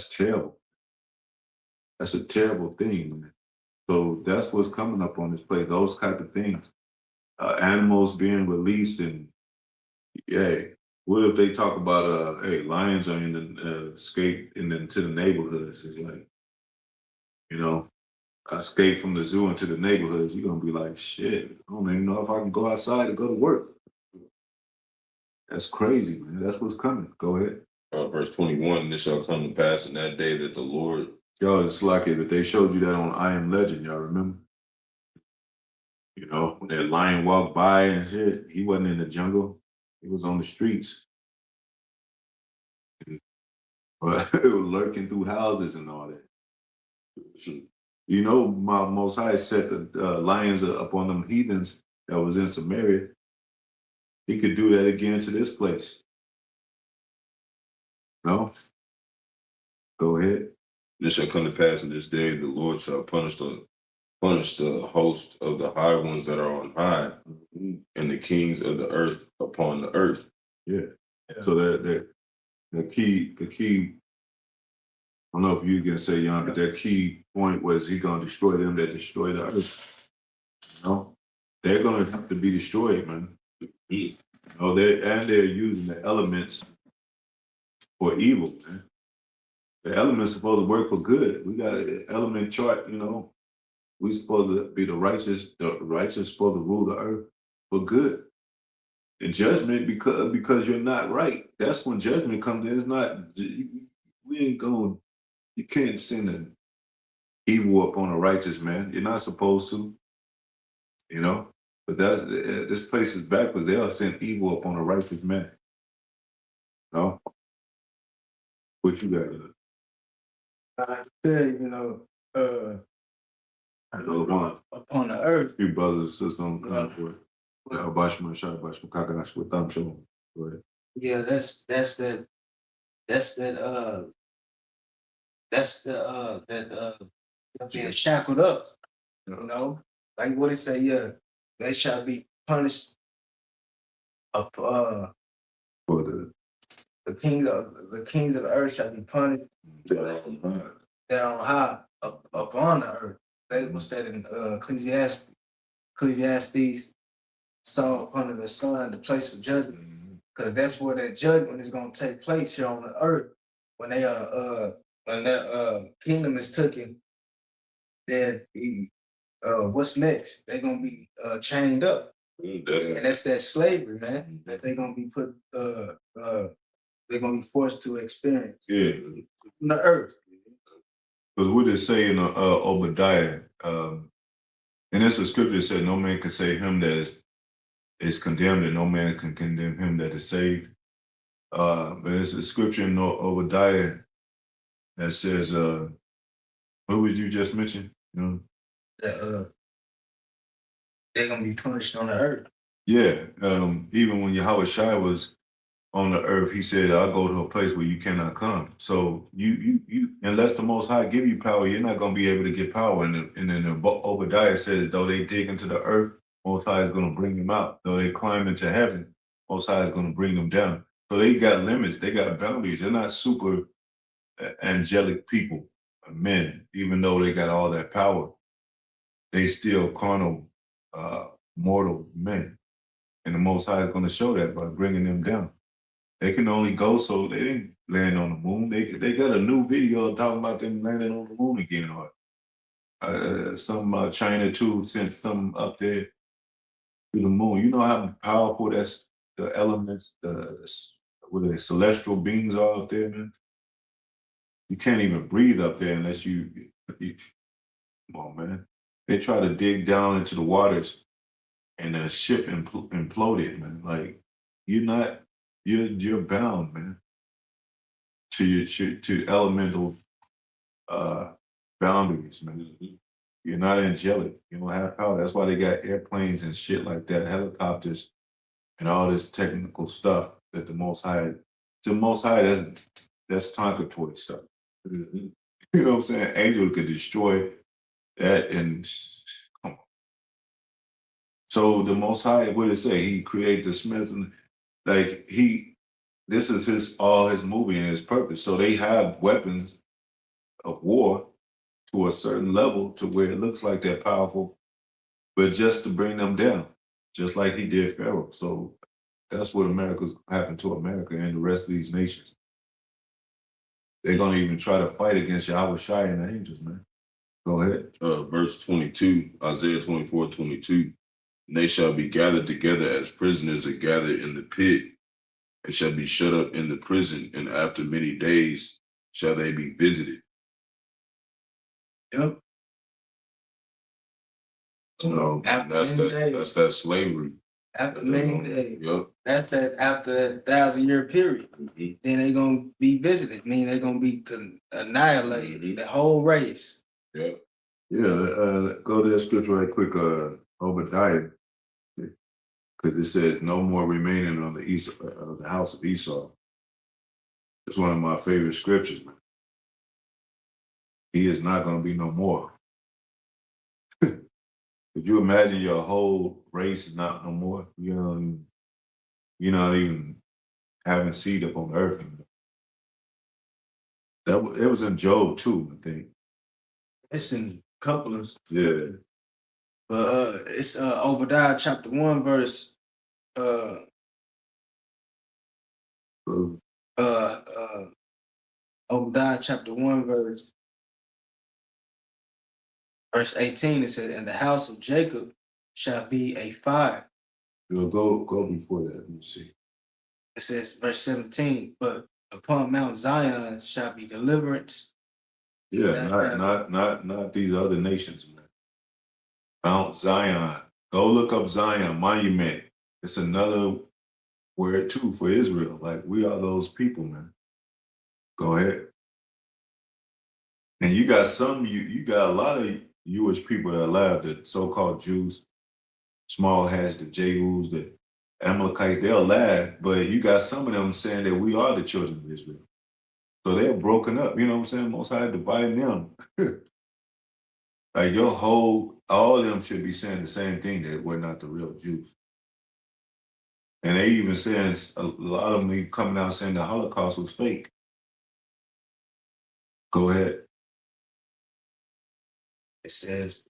terrible. That's a terrible thing, man. So that's what's coming up on this place. Those type of things. Animals being released, and yeah. What if they talk about hey, lions are in the escape into the neighborhoods? It's like, escape from the zoo into the neighborhoods. You're gonna be like, shit, I don't even know if I can go outside to go to work. That's crazy, man. That's what's coming. Go ahead. Verse 21, and it shall come to pass in that day that the Lord Yo, it's like it. If they showed you that on I Am Legend, y'all remember? You know, when that lion walked by and shit, he wasn't in the jungle. He was on the streets. But it was lurking through houses and all that. You know, my Most High set the lions up on them heathens that was in Samaria. He could do that again to this place. No? Go ahead. This shall come to pass in this day, the Lord shall punish the host of the high ones that are on high, and the kings of the earth upon the earth. Yeah. So the key, I don't know if you can say, Jan, but that key point was he gonna destroy them that destroy the earth. You know? They're gonna have to be destroyed, man. You know, they're using the elements for evil, man. The elements supposed to work for good. We got an element chart, you know. We supposed to be the righteous supposed to rule the earth for good. And judgment because you're not right. That's when judgment comes in. It's not we ain't going. You can't send an evil upon a righteous man. You're not supposed to, you know. But this place is backwards. They'll send evil upon a righteous man. No, what you got? I tell you, upon the earth. Few brothers and sisters on convoy. Bahasham, Qadash with Atham. Go ahead. Yeah, that's being shackled up. You know, like what it say. Yeah, they shall be punished. For The kings of the earth shall be punished. That on high upon the earth. That was that in Ecclesiastes. Saw under the sun the place of judgment, because that's where that judgment is going to take place here on the earth when they when that kingdom is taken. Then what's next? They're gonna be chained up, and that's that slavery, man. That they're gonna be put. They're gonna be forced to experience. Yeah, on the earth. because what it say in Obadiah, and it's a scripture that said, "No man can save him that is condemned, and no man can condemn him that is saved." But it's a scripture in Obadiah that says, "What would you just mention?" You know, That they're gonna be punished on the earth. yeah. Even when Yahawashi was on the earth, he said, "I'll go to a place where you cannot come." So you unless the Most High give you power, you're not going to be able to get power. And then Obadiah says, though they dig into the earth, Most High is going to bring them out. Though they climb into heaven, Most High is going to bring them down. So they got limits. They got boundaries. They're not super angelic people, men, even though they got all that power. They still carnal, mortal men. And the Most High is going to show that by bringing them down. They can only go so they didn't land on the moon. They got a new video talking about them landing on the moon again, or some China too sent some up there to the moon. You know how powerful that's the elements, what are they, celestial beings are up there, man. You can't even breathe up there unless you come on, man. They try to dig down into the waters, and the ship imploded, man. Like you're bound, man, to elemental boundaries, man. You're not angelic. You don't have power. That's why they got airplanes and shit like that, helicopters, and all this technical stuff that the Most High, that's Tonka toy stuff. You know what I'm saying? Angel could destroy that, and come on. So the Most High, what did it say? He created the Smith, and like this is all his movie and his purpose. So they have weapons of war to a certain level to where it looks like they're powerful, but just to bring them down, just like he did Pharaoh. So that's what America's happened to America and the rest of these nations. They're gonna even try to fight against Yahawashi and the angels, man. Go ahead. Verse 22, Isaiah 24:22. And they shall be gathered together as prisoners are gathered in the pit, and shall be shut up in the prison, and after many days shall they be visited. Yep. You know, After that's many that. days. That's that slavery. After that they many gonna- days. Yep. That's that after that 1,000-year period. Mhm. Then they gonna be visited. Meaning they're gonna be annihilated. Mhm. The whole race. Yep. Yeah, go to that scripture right quick, Obadiah, because it said no more remaining on the east the house of Esau. It's one of my favorite scriptures, man. He is not going to be no more. Could you imagine your whole race is not no more? You're not even having seed up on the earth anymore. It was in Job too, I think. It's in a couple of Yeah. but it's Obadiah chapter 1 verse uh Obadiah chapter 1 verse 18. It says, "And the house of Jacob shall be a fire." Go before that. Let me see. It says verse 17, "But upon Mount Zion shall be deliverance." Yeah, That's not these other nations, man. Mount Zion. Go look up Zion monument. It's another word too for Israel. Like we are those people, man. Go ahead. And you got you got a lot of Jewish people that are alive, the so-called Jews, small hats, the Jehus, the Amalekites, they're alive, but you got some of them saying that we are the children of Israel. So they're broken up, you know what I'm saying? Most High dividing them. Like all of them should be saying the same thing, that we're not the real Jews. And they even saying, a lot of them coming out saying the Holocaust was fake. Go ahead. it says,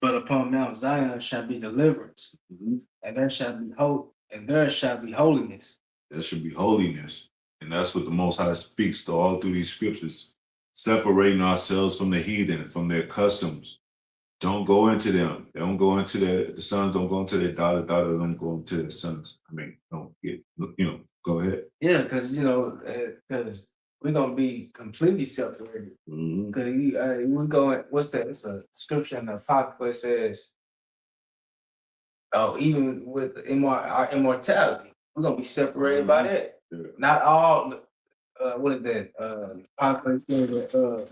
"But upon Mount Zion shall be deliverance, and there shall be hope, and there shall be holiness." There should be holiness. And that's what the Most High speaks to all through these scriptures, separating ourselves from the heathen, from their customs. Don't go into them. They don't go into the sons don't go into their daughter don't go into their sons. I mean, don't get, go ahead. Yeah, because because we're gonna be completely separated. Mm-hmm. Because we going, what's that? It's a scripture in the Apocrypha. It says, "Oh, even with our immortality, we're gonna be separated by that." Yeah. Not all. What is that? Apocrypha says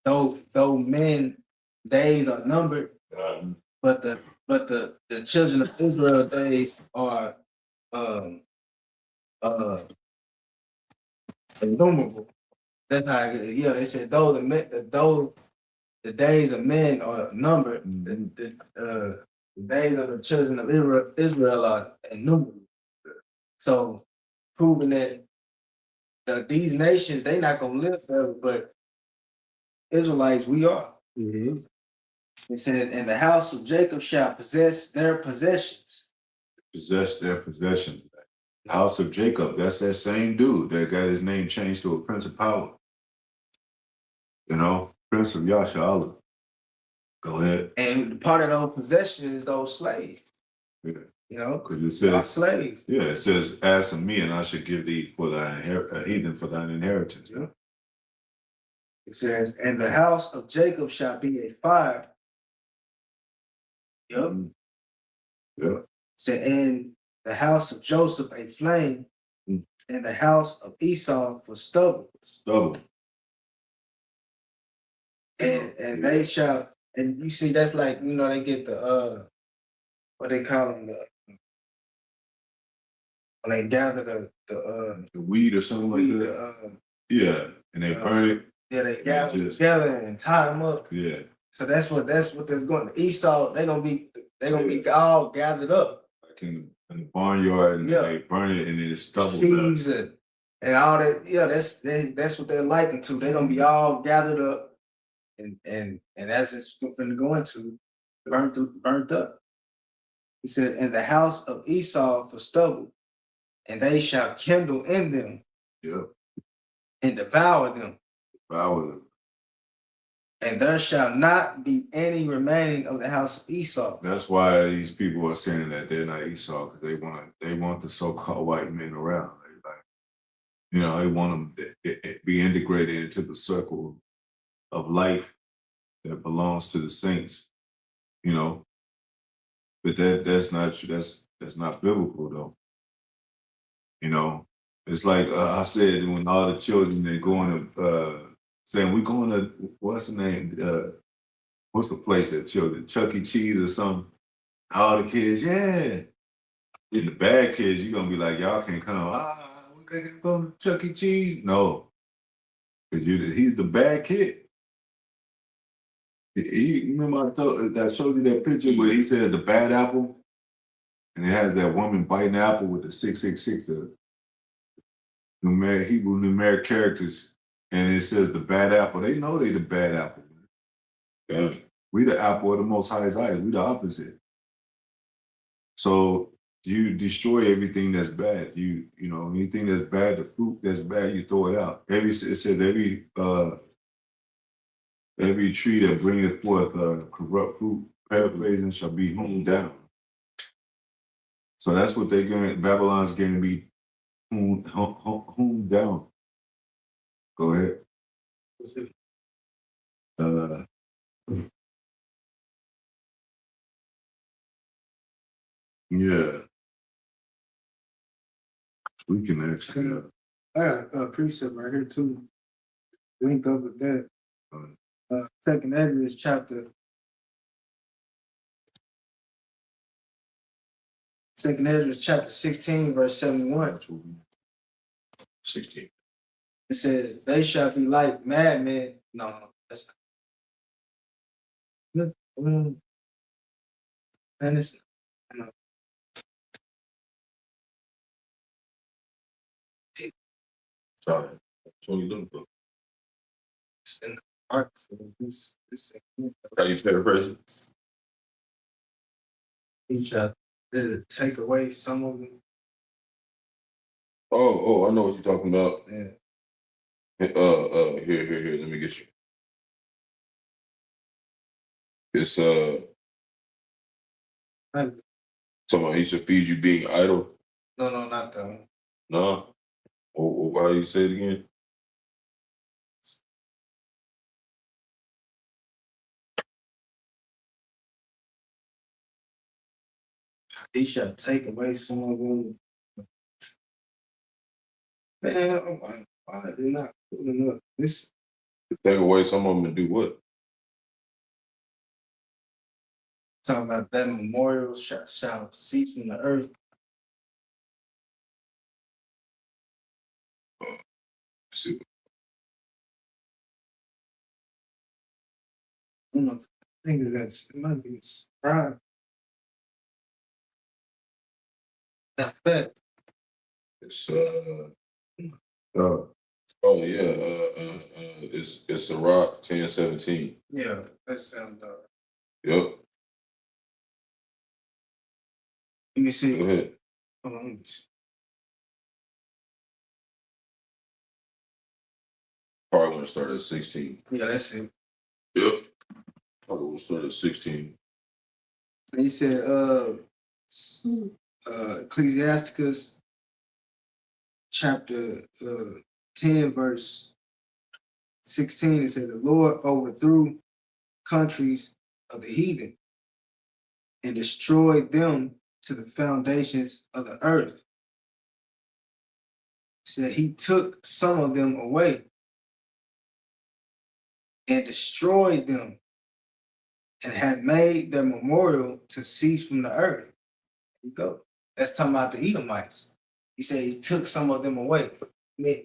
that though men days are numbered, but the children of Israel days are uh innumerable. That's how it said though the days of men are numbered, the days of the children of Israel are innumerable. So proving that these nations, they not gonna live forever, but Israelites we are. It said, "And the house of Jacob shall possess their possessions." Possess their possession. The house of Jacob, that's that same dude that got his name changed to a prince of power. Prince of Yahawah. Go ahead. And part of those possessions is those slaves. Yeah. Because it our says, slaves. yeah, it says, "Ask of me, and I should give thee for thine heathen for thine inheritance." Yeah. It says, "And the house of Jacob shall be a fire." Yep. Mhm. Yeah. Said, "And the house of Joseph a flame, and the house of Esau for stubble." Stubble. And they shall, and you see, that's like, they get the what they call them, when they gather The weed or something like weed, that. Yeah, and they burn it. yeah, they and gather just- together and tie them up. Yeah, So that's what that's going. Esau, they're gonna be all gathered up. like in the barnyard, and Yeah. they burn it, and then it's stubble. Sheaves and all that. Yeah, that's what they're likened to. They're gonna be all gathered up, and as it's going to go into burnt up. He said, "In the house of Esau for stubble, and they shall kindle in them Yeah, and devour them. devour. And there shall not be any remaining of the house of Esau." That's why these people are saying that they're not Esau, because they want the so-called white men around. They want them to be integrated into the circle of life that belongs to the saints, you know. But that's not true. That's not biblical though. You know, it's like I said when all the children they going to saying we going to what's the name? What's the place that children Chuck E. Cheese or something? All the kids, yeah. In the bad kids, you're gonna be like, y'all can't come. We can't go to Chuck E. Cheese. No, because he's the bad kid. Remember I showed you that picture where he said the bad apple, and it has that woman biting the apple with the 666, the Hebrew numeric characters, and it says the bad apple. They know they the bad apple. Yeah. We the apple of the Most High's eyes. We the opposite. So you destroy everything that's bad. You know anything that's bad, the fruit that's bad, you throw it out. It says every tree that bringeth forth corrupt fruit, paraphrasing, shall be hewn down. So that's what they're going. Babylon's going to be hewn down. Go ahead. Yeah. We can actually. I got a precept right here too. Link up with that. Second Ezra chapter. Second Ezra chapter 16, verse 71. 16. It says, "They shall be like madmen." No, that's not. And it's no. Sorry. That's what you looking for. It's in the ark. This How you paraphrase it? he shall take away some of them. Oh, I know what you're talking about. Yeah. Here. Let me get you. It's No, talking about he should feed you being idle. not that one. No. How do you say it again? He shall take away some of them. Man, why they not putting up this? Take away some of them and do what? Talking about that memorial shall cease from the earth. See. I don't know. I think it might be right. That's that. It's it's the Rock 10:17. Yeah, that sounds. Yep. Let me see. Go ahead. Hold on, let me see. Probably want to start at 16. Yeah, that's it. Yep. Probably want to start at 16. And he said, Ecclesiasticus chapter 10, verse 16, it said, "The Lord overthrew countries of the heathen and destroyed them to the foundations of the earth." It said he took some of them away and destroyed them and had made their memorial to cease from the earth. There you go. That's talking about the Edomites. He said he took some of them away.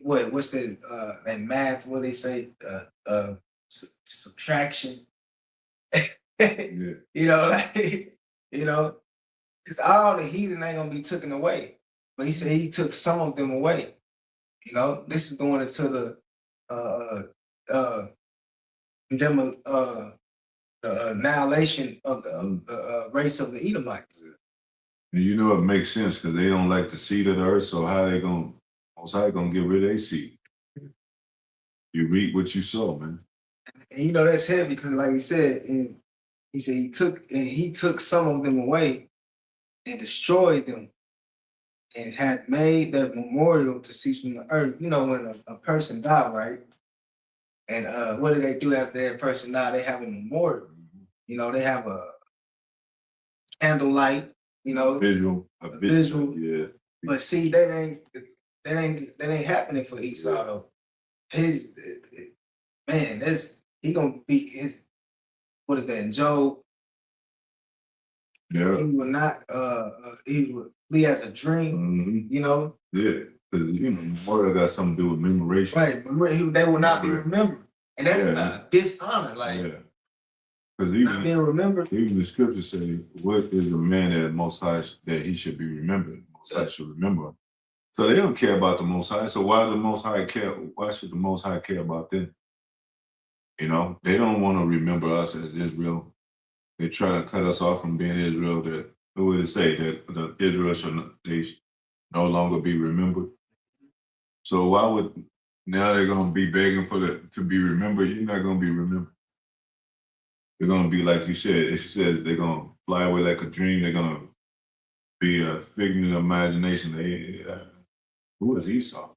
What's the that math? What they say? Subtraction. Yeah. Because all the heathen ain't gonna be taken away. But he said he took some of them away. This is going into the annihilation of the race of the Edomites. And it makes sense because they don't like the seed of the earth. So how they gonna get rid of their seed? You reap what you sow, man. And that's heavy because, like he said, and he said he took some of them away and destroyed them and had made their memorial to cease from the earth. When a person died, right? And what do they do after that person now? They have a memorial. You know, they have a candlelight, you know, a visual. Yeah. But see, that ain't happening for Esau though. His man, he gonna be his, what is that, in Job? Yeah. He will not he has a dream, you know. Yeah. Because you know, memorial got something to do with memoration. Right. They will not be remembered. And that's a dishonor, like because not being remembered. Even the scriptures say, what is the man that Most High that he should be remembered? Most High should remember. So they don't care about the Most High. So why does the Most High care? Why should the Most High care about them? You know, they don't want to remember us as Israel. They try to cut us off from being Israel. That what would it say that the Israel should no longer be remembered? So why would now they're gonna be begging to be remembered? You're not gonna be remembered. They're gonna be like you said. It says they're gonna fly away like a dream. They're gonna be a figment of imagination. Who is Esau?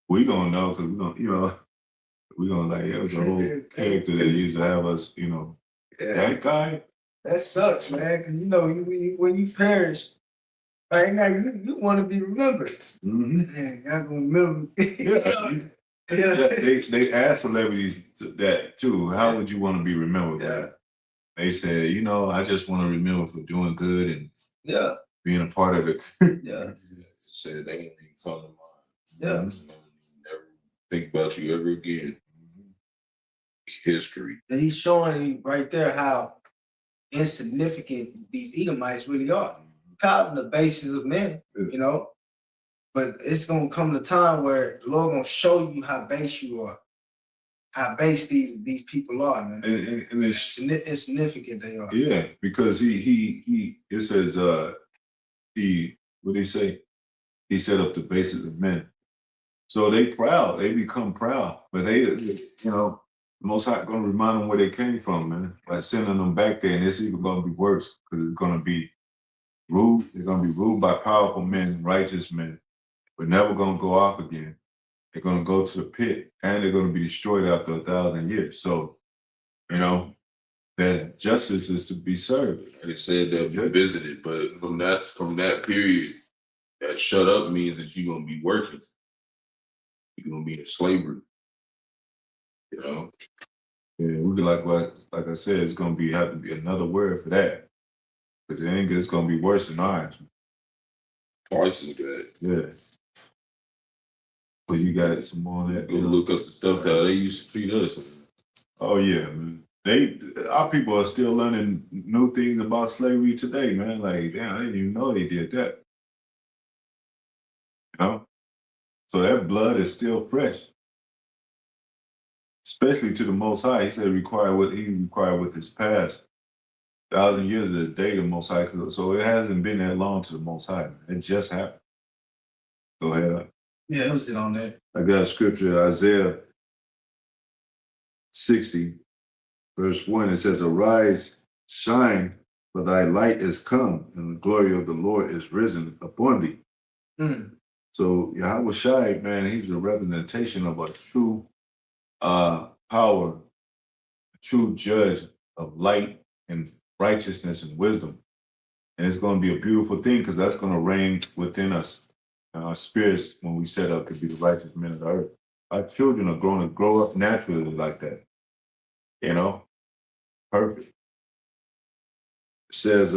We gonna know because we gonna, we gonna like it was a whole character that used to have us. That guy. That sucks, man. Because you know, when you perish, right now you want to be remembered. Man, y'all gonna remember. They ask celebrities that too. How would you want to be remembered? Yeah. They say, I just want to remember for doing good and being a part of it. Said they ain't even come to mind. Yeah. Never think about you ever again. History. And he's showing you right there how insignificant these Edomites really are. Counting the bases of men, But it's gonna come to time where the Lord gonna show you how base you are, how base these people are, man. And it's insignificant they are. Yeah, because it says what did he say? He set up the bases of men. So they proud, they become proud, but they Most High gonna remind them where they came from, man, by sending them back there, and it's even gonna be worse because it's gonna be ruled. They're gonna be ruled by powerful men, righteous men. We're never gonna go off again. They're gonna go to the pit, and they're gonna be destroyed after 1,000 years. So, that justice is to be served. They said they'll be visited, but from that period, that shut up means that you're gonna be working. You're gonna be in slavery. Yeah, we be like I said, it's gonna have to be another word for that. Because it's gonna be worse than ours. Twice as bad. Yeah. So you got some more on that. Go look up the stuff that they used to treat us. Oh yeah, man. Our people are still learning new things about slavery today, man. Like, damn, I didn't even know they did that. So that blood is still fresh. Especially to the Most High. He said he required with his past. 1,000 years is a day to the Most High. So it hasn't been that long to the Most High. It just happened. Go ahead. Yeah, it was it on there. I got a scripture, Isaiah 60, verse 1. It says, "Arise, shine, for thy light is come, and the glory of the Lord is risen upon thee." So Yahawashi, man, he's the representation of a true power, a true judge of light and righteousness and wisdom. And it's going to be a beautiful thing because that's going to reign within us and our spirits when we set up to be the righteous men of the earth. Our children are going to grow up naturally like that. Perfect. It says,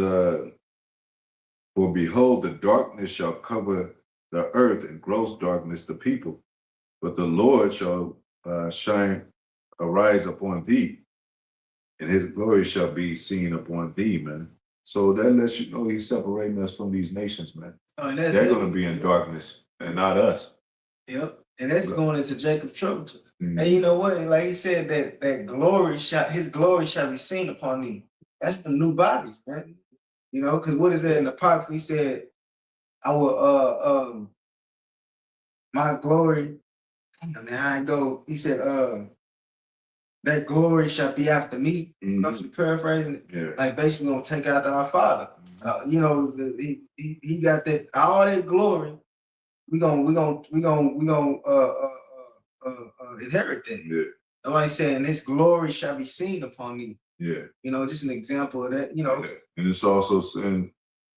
"For behold, the darkness shall cover the earth, and gross darkness the people. But the Lord shall arise upon thee, and his glory shall be seen upon thee," man. So that lets you know he's separating us from these nations, man. They're going to be in darkness and not us. Yep. And that's going into Jacob's trouble too. And you know what? Like he said that his glory shall be seen upon thee. That's the new bodies, man. Because what is that in the Apocalypse? He said, "I will my glory." And how I go, he said, "That glory shall be after me." Roughly paraphrasing it. Yeah. Like basically gonna take after our Father. He got that all that glory. We gonna inherit that. Yeah, Nobody saying his glory shall be seen upon thee. yeah. You know, just an example of that. You know, Yeah. And it's also saying,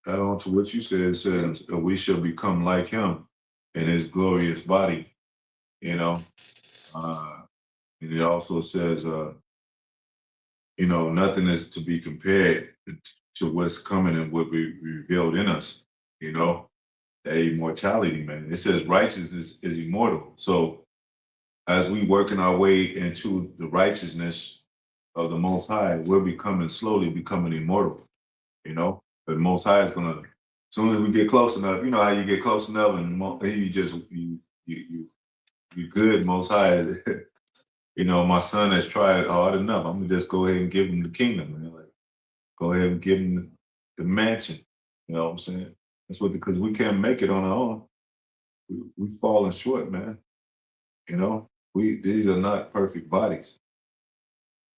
add on to what you said, it says we shall become like him in his glorious body, you know. And it also says, you know, nothing is to be compared to what's coming and what be revealed in us, you know, that immortality, man. It says righteousness is immortal. So as we working our way into the righteousness of the Most High, we're slowly becoming immortal, you know. The Most High is gonna, as soon as we get close enough, you know how you get close enough and you good, Most High. You know, my son has tried hard enough. I'm gonna just go ahead and give him the kingdom, man. Like, go ahead and give him the mansion. You know what I'm saying? That's what, because we can't make it on our own. We falling short, man. You know, these are not perfect bodies,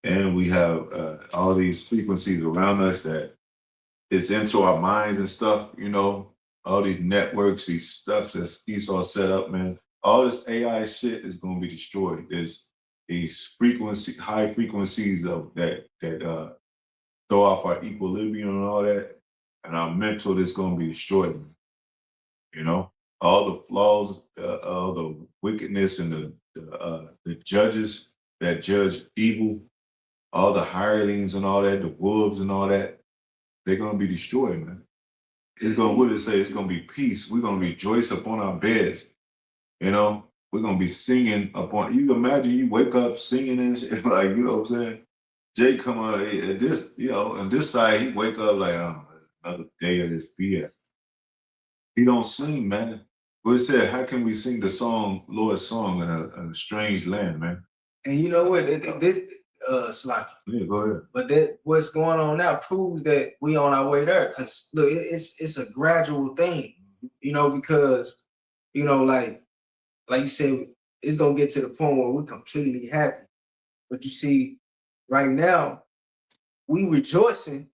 and we have all these frequencies around us that it's into our minds and stuff. You know, all these networks, these stuff that's Esau set up, man. All this AI shit is gonna be destroyed. There's these high frequencies of that throw off our equilibrium and all that, and our mental is going to be destroyed. You know, all the flaws, all the wickedness, and the judges that judge evil, all the hirelings and all that, the wolves and all that, they're going to be destroyed, man. It's going. What did it say? It's going to be peace. We're going to rejoice upon our beds. You know, we're gonna be singing upon. You imagine you wake up singing and shit, like, you know what I'm saying? Jay come on at this, you know, on this side, he wake up like, oh, another day of this beer. He don't sing, man. But it said, how can we sing the song, Lord's song, in a strange land, man? and you know what? This Slocky. Yeah, go ahead. But that what's going on now proves that we on our way there. Cause look, it's a gradual thing, you know, because you know, like you said, it's gonna get to the point where we're completely happy. But you see, right now, we rejoicing.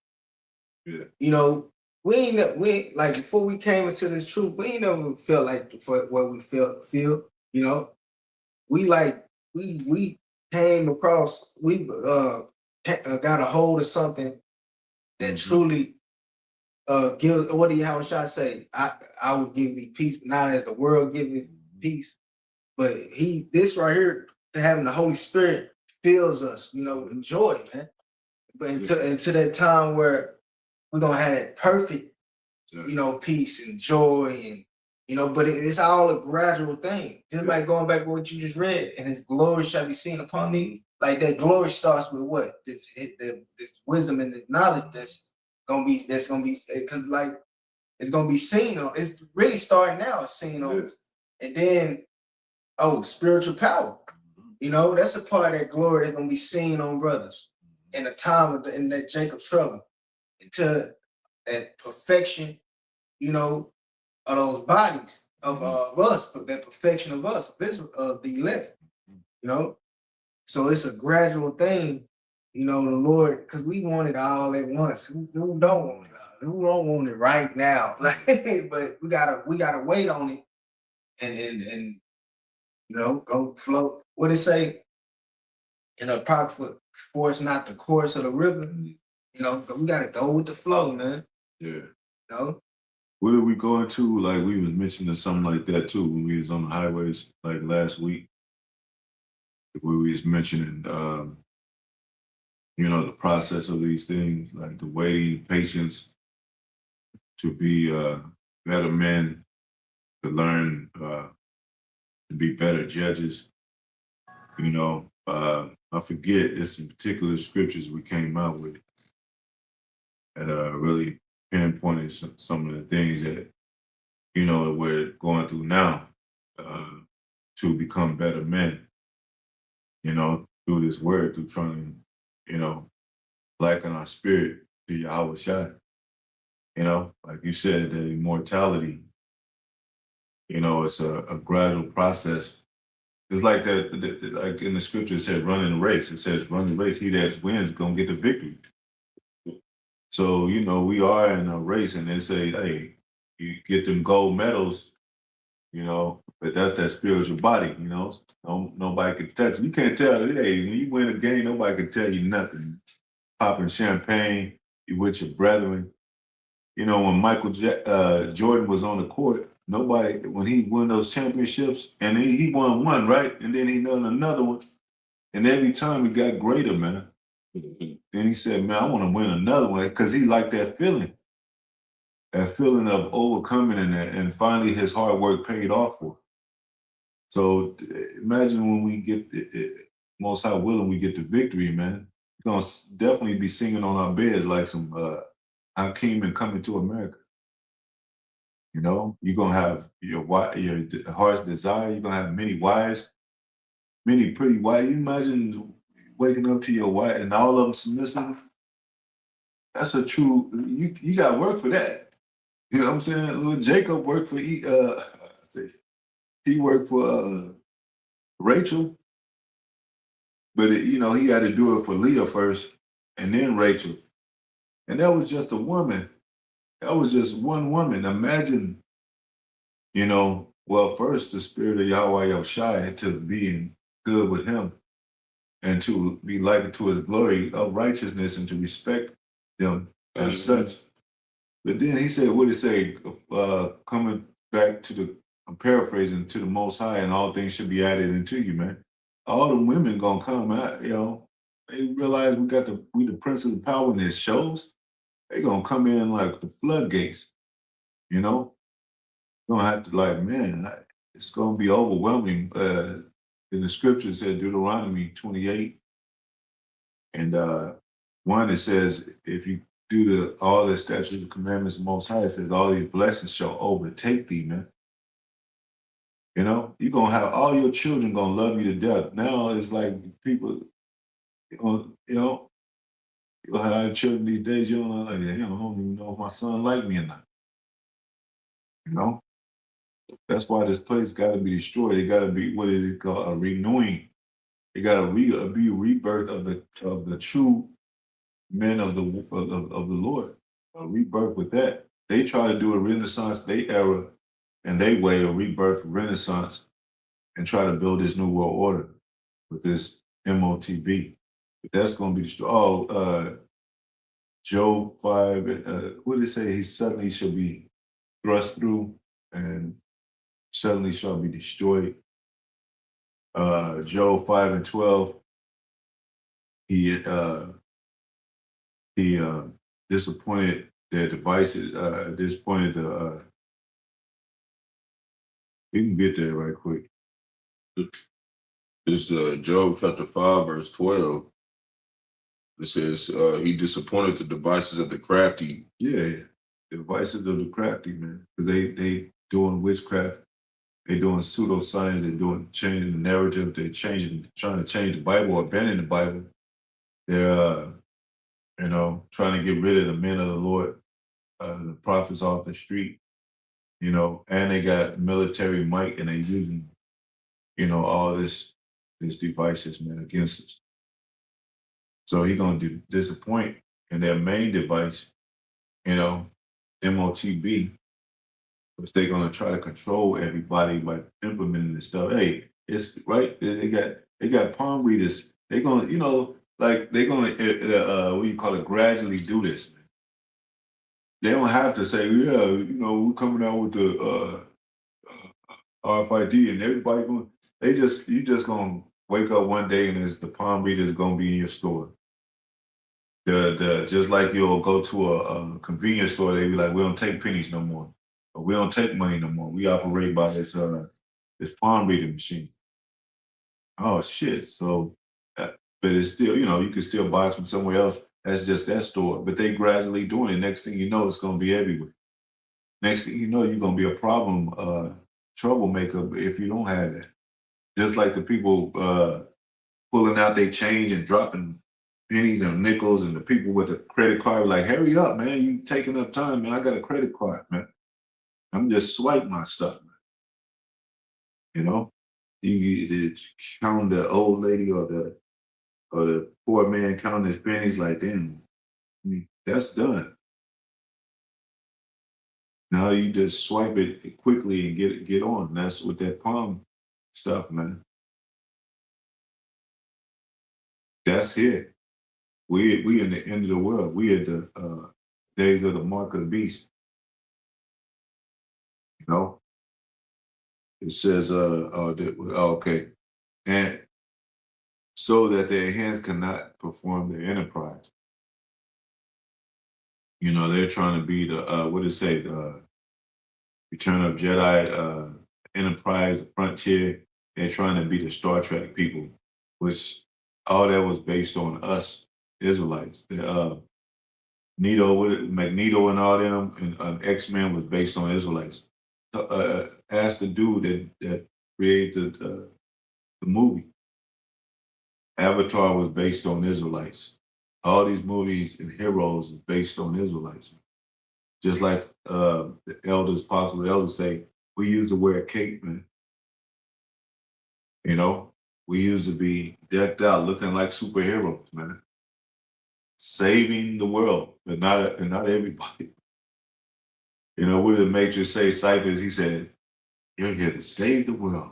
Yeah. You know, we like before we came into this truth, we ain't never felt like for what we feel. You know, we like we came across, we got a hold of something that truly give. What do Yahawashi say? I would give thee peace, but not as the world giveth peace. But this right here, having the Holy Spirit fills us, you know, in joy, man. But into that time where we're gonna have that perfect, you know, peace and joy, and you know, but it's all a gradual thing. Just like going back to what you just read, and his glory shall be seen upon thee. Like that glory starts with what? This wisdom and this knowledge that's gonna be because like it's gonna be seen on. It's really starting now. It's seen on, and then spiritual power. You know, that's a part of that glory that's gonna be seen on brothers in the time in that Jacob's trouble, into that perfection, you know, of those bodies of us, that perfection of us, of the elect, you know. So it's a gradual thing, you know, the Lord, because we want it all at once. Who don't want it? Who don't want it right now? Like, but we gotta wait on it and you know, go float. What it say in the Apocrypha? Force not the course of the river. You know, we gotta go with the flow, man. Yeah. You know? Where are we going to? Like, we was mentioning something like that too when we was on the highways, like last week, where we was mentioning, you know, the process of these things, like the waiting, patience to be better men, to learn to be better judges. You know, I forget, it's some particular scriptures we came out with that really pinpointed some of the things that, you know, we're going through now to become better men, you know, through this word, through trying to, you know, blacken our spirit to Yahawashi. You know, like you said, the immortality, you know, it's a gradual process. It's like that, like in the scripture, it said, run in the race. It says, run the race. He that wins gonna get the victory. So, you know, we are in a race, and they say, hey, you get them gold medals, you know, But that's that spiritual body, you know. Nobody can touch you. You can't tell. Hey, when you win a game, nobody can tell you nothing. Popping champagne, you with your brethren. You know, when Jordan was on the court, nobody, when he won those championships, and he won one, right? And then he won another one. And every time he got greater, man. Then he said, man, I want to win another one because he liked that feeling of overcoming and finally his hard work paid off for. So imagine when we get, most high willing, we get the victory, man. We're going to definitely be singing on our beds like some Hakeem and Coming to America. You know, you're going to have your heart's desire. You're going to have many wives, many pretty wives. You imagine waking up to your wife and all of them submissive. That's a true, you got to work for that. You know what I'm saying? Little Jacob worked for, he worked for Rachel, but you know, he had to do it for Leah first and then Rachel. And that was just a woman. That was just one woman. Imagine, you know, well, first the spirit of Yahawah to being good with him and to be likened to his glory of righteousness and to respect them as such. But then he said, what did he say? Coming back to the, I'm paraphrasing, to the Most High, and all things should be added into you, man. All the women gonna come out, you know. They realize we the prince of the power in this shows. They gonna come in like the floodgates, you know. Gonna have to like, man, it's gonna be overwhelming. In the scripture said Deuteronomy 28, and one it says, if you do all the statutes and commandments of Most High, it says all these blessings shall overtake thee, man. You know, you're gonna have all your children gonna love you to death. Now it's like people, you'll have children these days, you don't know, like, I don't even know if my son like me or not. You know? That's why this place gotta be destroyed. It gotta be, what is it called? A renewing. It gotta be a rebirth of the true men of the Lord. A rebirth with that. They try to do a Renaissance, they era, and they way a rebirth, Renaissance, and try to build this new world order with this MOTB. But that's going to be destroyed. Job 5, what did it say? He suddenly shall be thrust through and suddenly shall be destroyed. Job 5:12, he disappointed their devices, disappointed the, we can get there right quick. It's Job chapter 5, verse 12. It says, he disappointed the devices of the crafty. Yeah, the devices of the crafty, man. Because they doing witchcraft, they doing pseudoscience, they're doing changing the narrative, they're trying to change the Bible or banning the Bible. They're trying to get rid of the men of the Lord, the prophets off the street, you know, and they got military might and they using, you know, all this devices, man, against us. So he's gonna disappoint in their main device, you know, MOTB, which they're gonna try to control everybody by implementing this stuff. Hey, it's right. They got palm readers. They're gonna, you know, like they're gonna what do you call it? Gradually do this. Man. They don't have to say, yeah, you know, we're coming out with the RFID and everybody going. You just gonna wake up one day and the palm reader is gonna be in your store. Just like you'll go to a convenience store, they be like, we don't take pennies no more, or we don't take money no more. We operate by this palm reading machine. Oh shit! So, but it's still, you know, you can still buy it from somewhere else. That's just that store. But they gradually doing it. Next thing you know, it's gonna be everywhere. Next thing you know, you're gonna be a problem troublemaker if you don't have that. Just like the people pulling out their change and dropping pennies and nickels, and the people with the credit card like, hurry up, man, you taking up time, man. I got a credit card, man. I'm just swiping my stuff, man. You know, you count the old lady or the poor man counting his pennies like, damn, I mean, that's done. Now you just swipe it quickly and get on. That's with that palm stuff, man. That's it. We in the end of the world. We at the days of the mark of the beast. You know, it says, okay, and so that their hands cannot perform their enterprise. You know, they're trying to be the what did it say? The Return of Jedi, Enterprise, Frontier. They're trying to be the Star Trek people, which all that was based on us Israelites. The Magneto and all them, and X-Men was based on Israelites. Ask the dude that created the movie. Avatar was based on Israelites. All these movies and heroes is based on Israelites. Just like the possible elders say, we used to wear a cape, man. You know, we used to be decked out looking like superheroes, man. Saving the world, but not everybody. You know, what did the Matrix say, Cyphers? He said, you're here to save the world.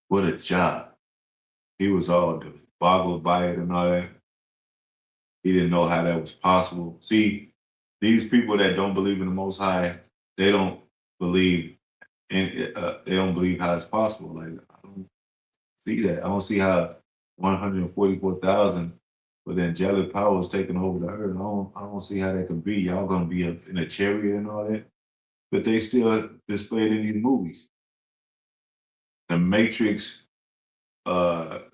What a job. He was all boggled by it and all that. He didn't know how that was possible. See, these people that don't believe in the Most High, they don't believe they don't believe how it's possible. Like, I don't see that. I don't see how 144,000 with angelic powers taking over the earth. I don't see how that can be. Y'all gonna be in a chariot and all that, but they still displayed in these movies. The Matrix,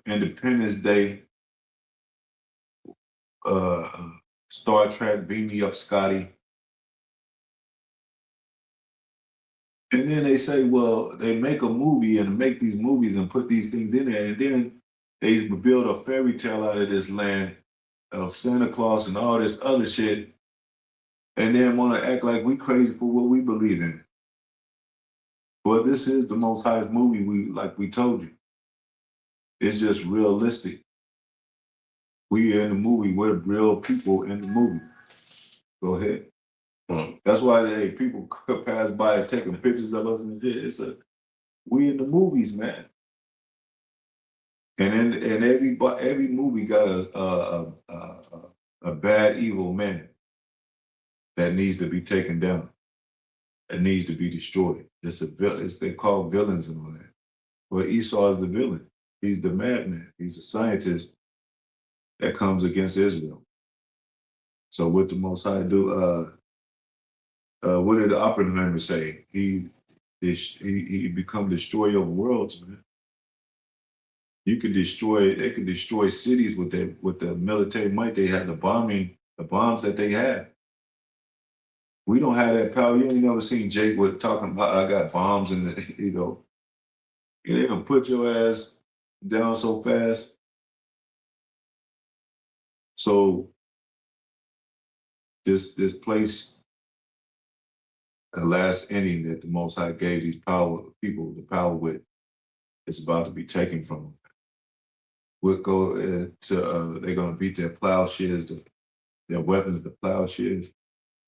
Independence Day, Star Trek, Beam Me Up, Scotty. And then they say, well, they make a movie and make these movies and put these things in there, and then they build a fairy tale out of this land of Santa Claus and all this other shit, and then want to act like we crazy for what we believe in. Well, this is the Most Highest movie, we told you. It's just realistic. We in the movie, we're real people in the movie. Go ahead. That's why people could pass by taking pictures of us and shit. We in the movies, man. And every movie got a bad evil man that needs to be taken down, that needs to be destroyed. They're called villains and all that. Well, Esau is the villain. He's the madman. He's the scientist that comes against Israel. So what the Most High do? What did the Oppenheimer say? He become destroyer of worlds, man. They could destroy cities with the military might. They had the bombs that they had. We don't have that power. You ain't never seen Jake with talking about I got bombs and they gonna put your ass down so fast. So this place, the last ending that the Most High gave these people the power with, is about to be taken from them. We'll go they're gonna beat their plowshares, their weapons, the plowshares.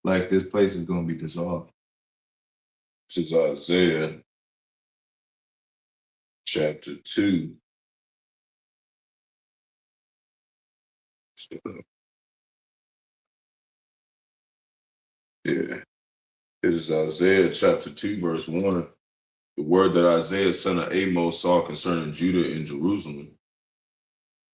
Like this place is gonna be dissolved. This is Isaiah chapter 2. Yeah. It is Isaiah chapter 2, verse 1. The word that Isaiah, son of Amos, saw concerning Judah and Jerusalem.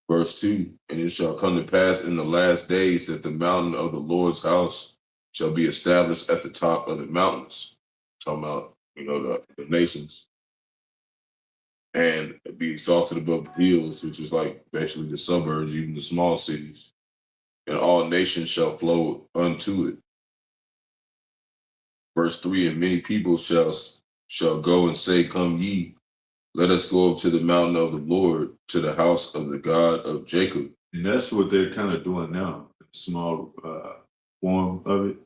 Verse 2, and it shall come to pass in the last days that the mountain of the Lord's house shall be established at the top of the mountains. Talking about, the nations. And be exalted above the hills, which is like basically the suburbs, even the small cities. And all nations shall flow unto it. Verse 3, and many people shall go and say, come ye, let us go up to the mountain of the Lord, to the house of the God of Jacob. And that's what they're kind of doing now, small form of it,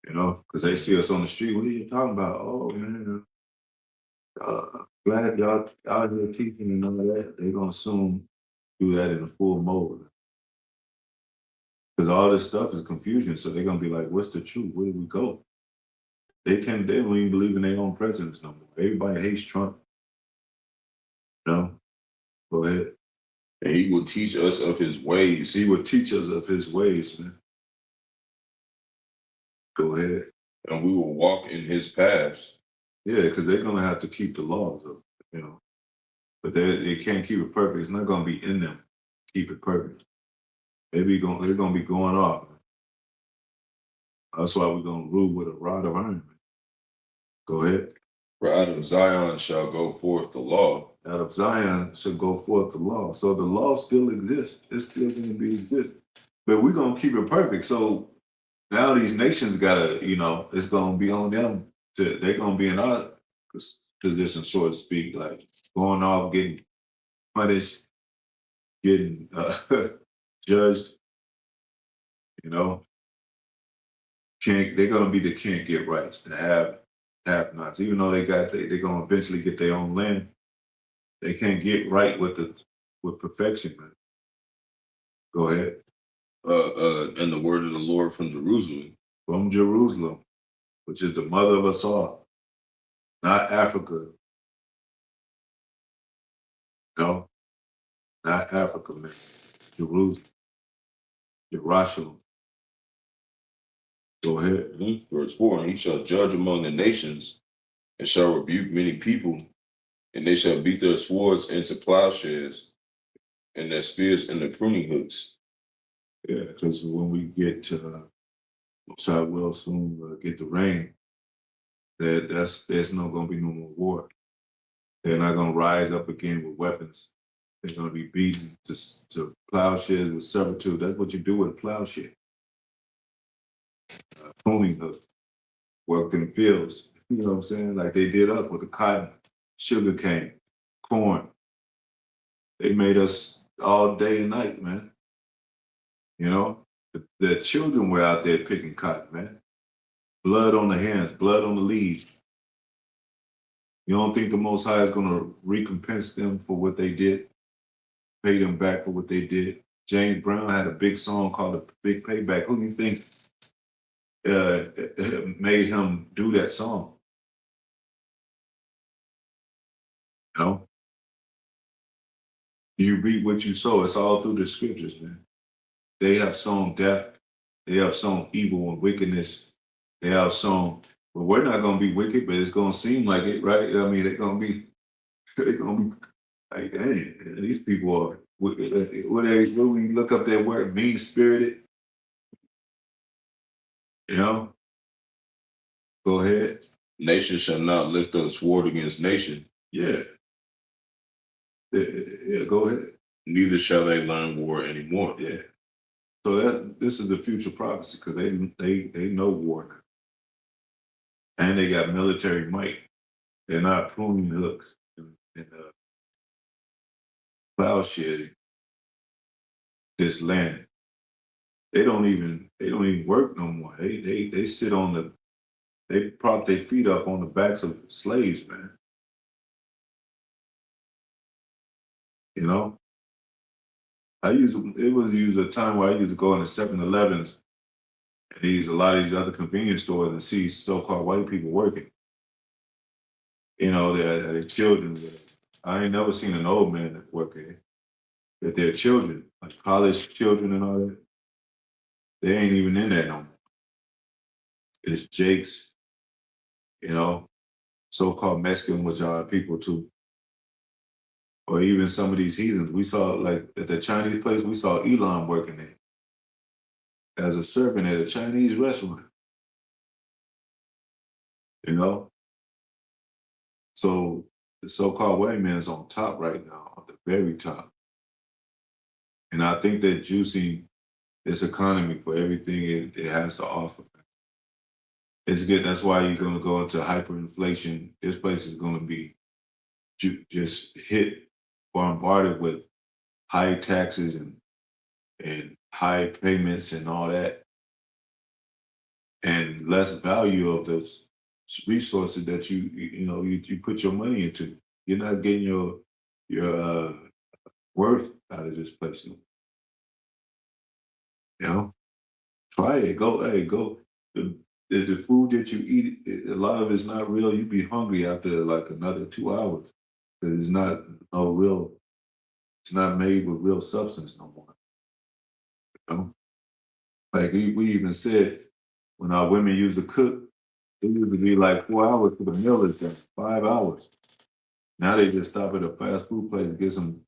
because they see us on the street. What are you talking about? Oh, man, glad y'all out here teaching and all of that. They're going to soon do that in a full mode. Because all this stuff is confusion. So they're going to be like, what's the truth? Where do we go? They don't even believe in their own presidents no more. Everybody hates Trump. You know? Go ahead. And he will teach us of his ways. He will teach us of his ways, man. Go ahead. And we will walk in his paths. Yeah, because they're gonna have to keep the laws, you know. But they can't keep it perfect. It's not gonna be in them. Keep it perfect. They're gonna be going off. That's why we're gonna rule with a rod of iron. Go ahead. For out of Zion shall go forth the law. Out of Zion shall go forth the law. So the law still exists. It's still gonna exist. But we're gonna keep it perfect. So now these nations gotta, you know, it's gonna be on them. They're gonna be in our position, so to speak, like going off, getting punished, getting judged. You know, they're gonna be the can't get rights, the have nots. Even though they're gonna eventually get their own land, they can't get right with perfection, man. Go ahead. And the word of the Lord from Jerusalem. From Jerusalem, which is the mother of us all, not Africa. No, not Africa, man. Jerusalem. Rawchaa. Go ahead. Verse 4, and he shall judge among the nations, and shall rebuke many people, and they shall beat their swords into plowshares, and their spears into pruning hooks. Yeah, because when we get to, I will soon get the rain, there's not going to be no more war. They're not going to rise up again with weapons. They're going to be beaten to plowshares with servitude. That's what you do with a plowshare. Pruning hook, worked in fields. You know what I'm saying? Like they did us with the cotton, sugar cane, corn. They made us all day and night, man. You know, the children were out there picking cotton, man. Blood on the hands, blood on the leaves. You don't think the Most High is going to recompense them for what they did? Pay them back for what they did? James Brown had a big song called "The Big Payback." Who do you think made him do that song? You know? You reap what you sow. It's all through the scriptures, man. They have sown death. They have sown evil and wickedness. They have sown, well, we're not going to be wicked, but it's going to seem like it, right? I mean, they're going to be like, dang, these people are, when we look up that word, mean-spirited, you know? Go ahead. Nation shall not lift up sword against nation. Yeah. Yeah, go ahead. Neither shall they learn war anymore. Yeah. So this is the future prophecy because they know war now. And they got military might. They're not pruning hooks and plowsharing this land. They don't even work no more. They sit on they prop their feet up on the backs of slaves, man. You know? It was used a time where I used to go into 7-Elevens and a lot of these other convenience stores and see so-called white people working. You know, their children. I ain't never seen an old man work there. But their children, like college children and all that, they ain't even in that no more. It's Jakes, you know, so-called Mexican, which are people too. Or even some of these heathens. We saw, like, at the Chinese place, we saw Elon working there as a servant at a Chinese restaurant. You know? So the so-called white man's on top right now, on the very top. And I think that juicing this economy for everything it has to offer. It's good. That's why you're going to go into hyperinflation. This place is going to be just bombarded with high taxes and high payments and all that, and less value of those resources that you put your money into. You're not getting your worth out of this place. You know, try it. Go. the food that you eat, a lot of it's not real. You be hungry after like another 2 hours. 'Cause it's not no real, it's not made with real substance no more. You know? Like we even said when our women used to cook, it used to be like 4 hours for the meal is done, 5 hours. Now they just stop at a fast food place and get some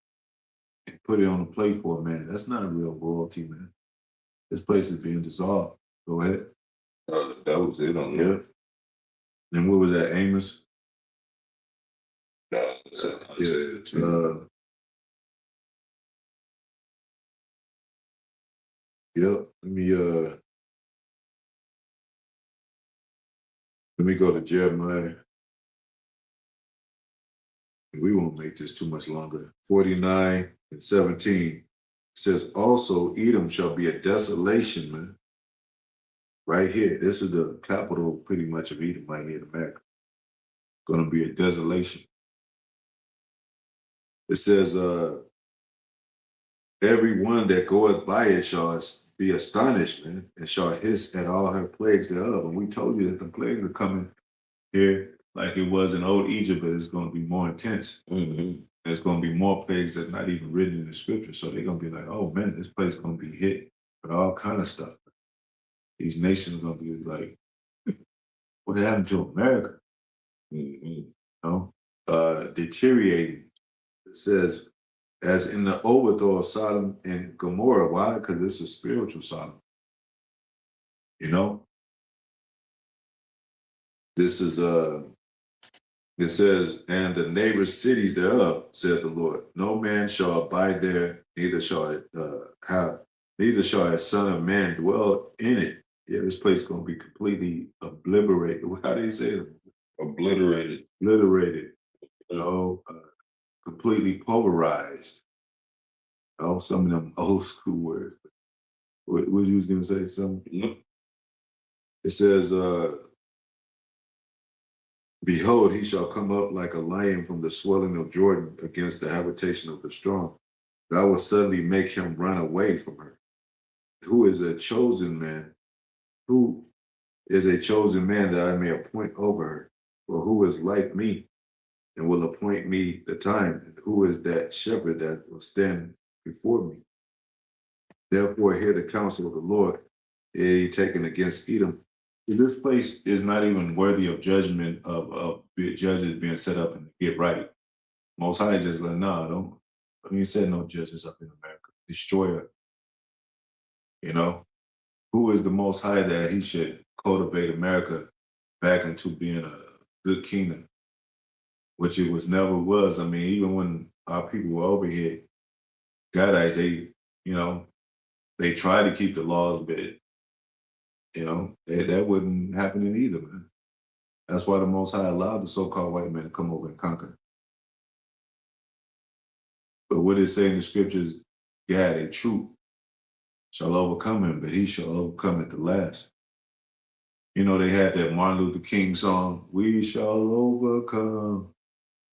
and put it on the plate for a man. That's not real royalty, man. This place is being dissolved. Go ahead. That was it on Yeah. there. And what was that, Amos? So I said too. Yep. Let me go to Jeremiah. We won't make this too much longer. 49 and 17 says, also Edom shall be a desolation, man. Right here. This is the capital pretty much of Edom right here in America. Gonna be a desolation. It says, every one that goeth by it shall be astonished, man, and shall hiss at all her plagues thereof. And we told you that the plagues are coming here like it was in old Egypt, but it's going to be more intense. Mm-hmm. There's going to be more plagues that's not even written in the scripture. So they're going to be like, oh man, this place is going to be hit with all kind of stuff. These nations are going to be like, what happened to America? Mm-hmm. You know, deteriorating. It says, as in the overthrow of Sodom and Gomorrah. Why? Because it's a spiritual Sodom. You know? This is it says, and the neighbors' cities thereof, said the Lord. No man shall abide there, neither shall a son of man dwell in it. Yeah, this place is gonna be completely obliterated. How do you say it? Obliterated. Obliterated. You know, completely pulverized. Oh, some of them old school words. What you was gonna say? Something? Mm-hmm. It says, behold, he shall come up like a lion from the swelling of Jordan against the habitation of the strong. But I will suddenly make him run away from her. Who is a chosen man? Who is a chosen man that I may appoint over her? Or who is like me and will appoint me the time? And who is that shepherd that will stand before me? Therefore, hear the counsel of the Lord, taken against Edom. This place is not even worthy of judgment of judges being set up and to get right. Most High just like, nah, don't. I mean, set no judges up in America. Destroy her. You know, who is the Most High that he should cultivate America back into being a good kingdom, which it was never was. I mean, even when our people were over here, Qadash, they tried to keep the laws, but that wasn't happening either, man. That's why the Most High allowed the so-called white man to come over and conquer. But what it say in the scriptures, God, a truth shall overcome him, but he shall overcome at the last. You know, they had that Martin Luther King song, we shall overcome.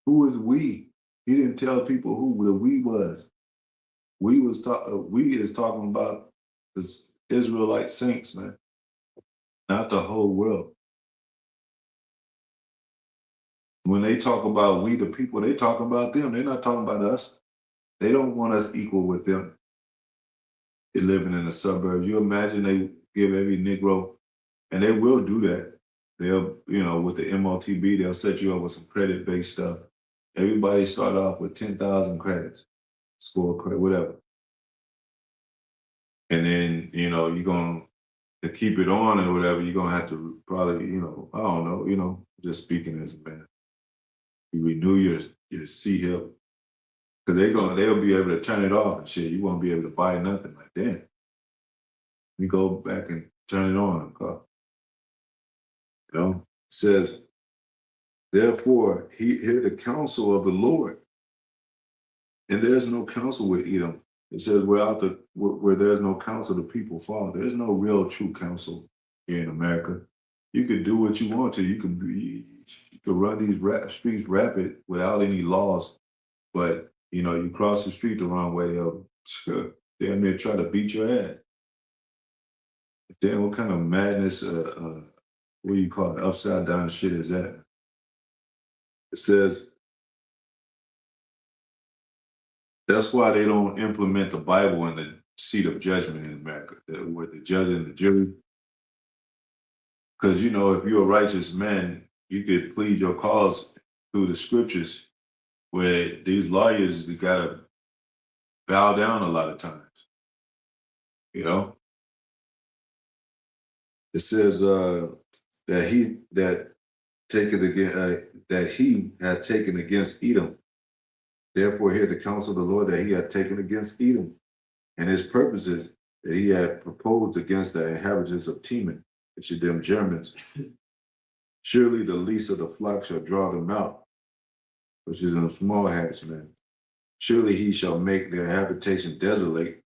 Who is we? He didn't tell people who the we was. We is talking about the Israelite saints, man, not the whole world. When they talk about we, the people, they talk about them. They're not talking about us. They don't want us equal with them. They're living in the suburbs. You imagine they give every Negro, and they will do that. They'll, with the MOTB, they'll set you up with some credit-based stuff. Everybody start off with 10,000 credits, score credit, whatever. And then, you're going to keep it on or whatever, you're going to have to probably, I don't know, just speaking as a man. You renew your C-Hip. Because they'll be able to turn it off and shit. You won't be able to buy nothing like that. We go back and turn it on. It says, therefore, hear the counsel of the Lord. And there's no counsel with Edom. It says, where there's no counsel, the people fall. There's no real true counsel here in America. You could do what you want to. You could run these streets rapid without any laws. But, you cross the street the wrong way, they'll damn near try to beat your ass. Then what kind of madness what do you call it, upside down shit is that? It says that's why they don't implement the Bible in the seat of judgment in America, where the judge and the jury. Because, you know, if you're a righteous man, you could plead your cause through the scriptures, where these lawyers got to bow down a lot of times. You know? It says that he had taken against Edom. Therefore, hear the counsel of the Lord that he had taken against Edom, and his purposes that he had proposed against the inhabitants of Teman, which are them Germans. Surely the least of the flock shall draw them out, which is in a small hats, man. Surely he shall make their habitation desolate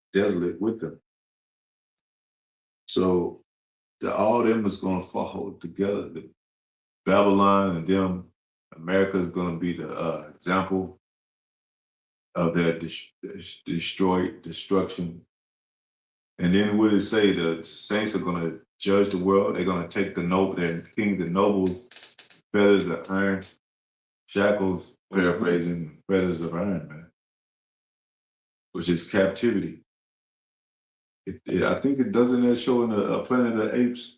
with them. So all them is going to fall together. The Babylon and them, America is going to be the example of their destruction. And then what did it say? The saints are going to judge the world. They're going to take their kings and nobles, feathers of iron, shackles, paraphrasing, feathers of iron, man, which is captivity. I think it doesn't show in the Planet of the Apes.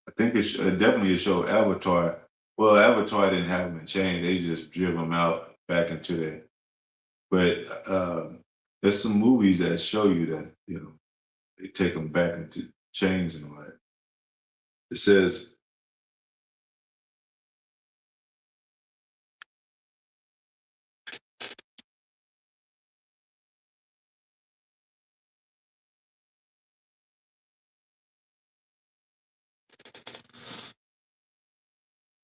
I think it definitely showed Avatar. Well, Avatar didn't have them in chains. They just driven them out back into there. But there's some movies that show you that, you know, they take them back into chains and all that. It says,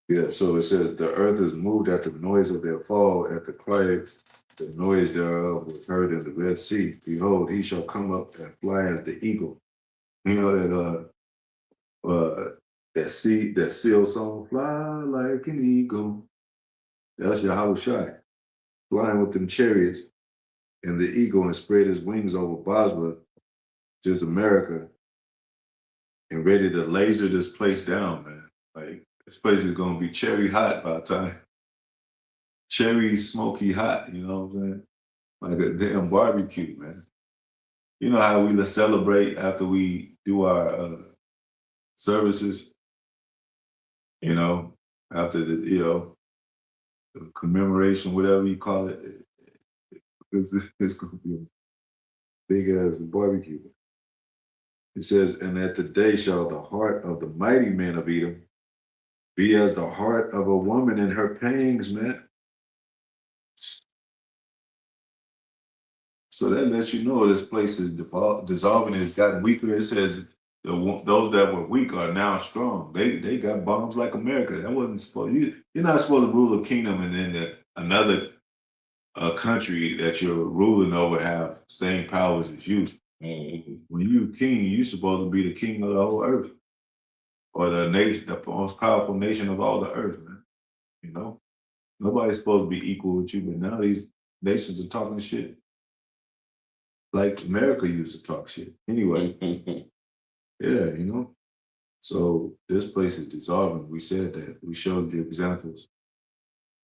yeah, so it says, the earth is moved at the noise of their fall, at the cry, the noise thereof was heard in the Red Sea. Behold, he shall come up and fly as the eagle. You know that seal song, fly like an eagle. That's Yahawashi, flying with them chariots and the eagle, and spread his wings over Basra, which is America, and ready to laser this place down, man. Like, this place is gonna be cherry hot by the time. Cherry smoky hot, you know what I'm saying? Like a damn barbecue, man. You know how we celebrate after we do our services, you know, after the commemoration, whatever you call it. It's gonna be a big ass barbecue. It says, and at the day shall the heart of the mighty men of Edom be as the heart of a woman in her pangs, man. So that lets you know this place is dissolving. It's gotten weaker. It says those that were weak are now strong. They got bombs like America. That wasn't supposed. You're not supposed to rule a kingdom and then another country that you're ruling over have same powers as you. Mm-hmm. When you're king, you're supposed to be the king of the whole earth, or the nation, the most powerful nation of all the earth, man. You know, nobody's supposed to be equal with you, but now these nations are talking shit like America used to talk shit. Anyway, yeah, you know. So this place is dissolving. We said that. We showed the examples.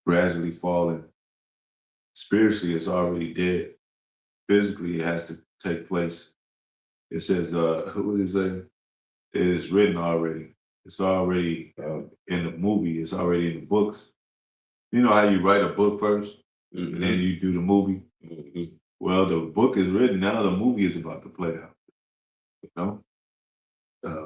Gradually falling. Spiritually, it's already dead. Physically, it has to take place. It says, what did it say? It is written already. It's already in the movie. It's already in the books. You know how you write a book first, mm-hmm. and then you do the movie? Mm-hmm. Well, the book is written. Now the movie is about to play out. You know?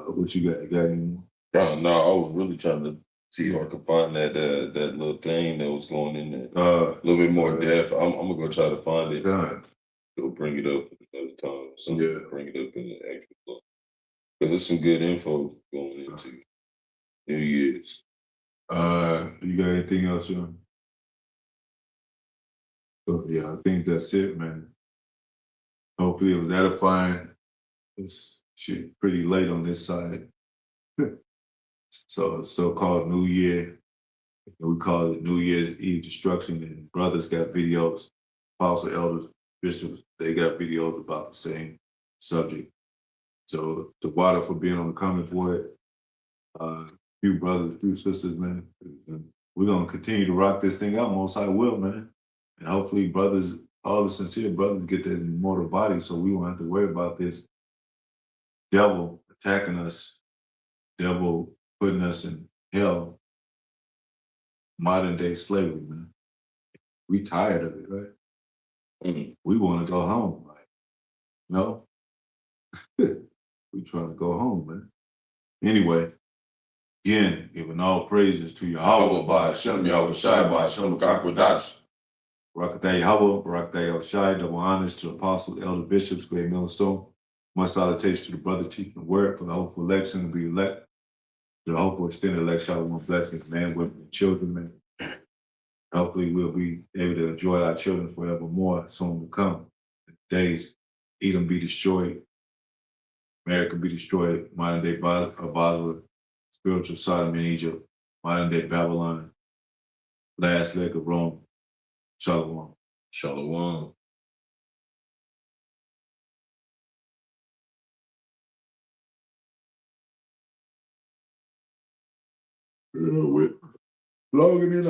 What you got? You got any more? No, I was really trying to see if I could find that little thing that was going in there. A little bit more depth. I'm gonna go try to find it. We'll bring it up another time. So yeah. Bring it up in the actual book. Because there's some good info going into New Year's. You got anything else, Sean? So yeah, I think that's it, man. Hopefully it was edifying. It's shit pretty late on this side. So-called New Year. We call it New Year's Eve destruction, and brothers got videos, apostle elders, bishops, they got videos about the same subject. So the water for being on the comment board, few brothers, few sisters, man. We're gonna continue to rock this thing out. Most I will, man. And hopefully, brothers, all the sincere brothers, get that immortal body, so we won't have to worry about this devil attacking us, devil putting us in hell, modern day slavery, man. We tired of it, right? We want to go home, like, no. We trying to go home, man. Anyway, again, giving all praises to Yahawah, Bahasham, Yahawashi, Bahasham, Qadash. Barak Yahawah, Barak Yahawashi. Double honors to the apostles, elder bishops, great millstone. Much salutation to the brother teaching the word for the hopeful election to be elect. To the hopeful extended election, one blessing, man, women, and children, man. Hopefully, we'll be able to enjoy our children forevermore soon to come. Days, Edom be destroyed, America be destroyed, modern day Basra, spiritual Sodom in Egypt, modern day Babylon, last leg of Rome. Shalom. Shalom. Logging in.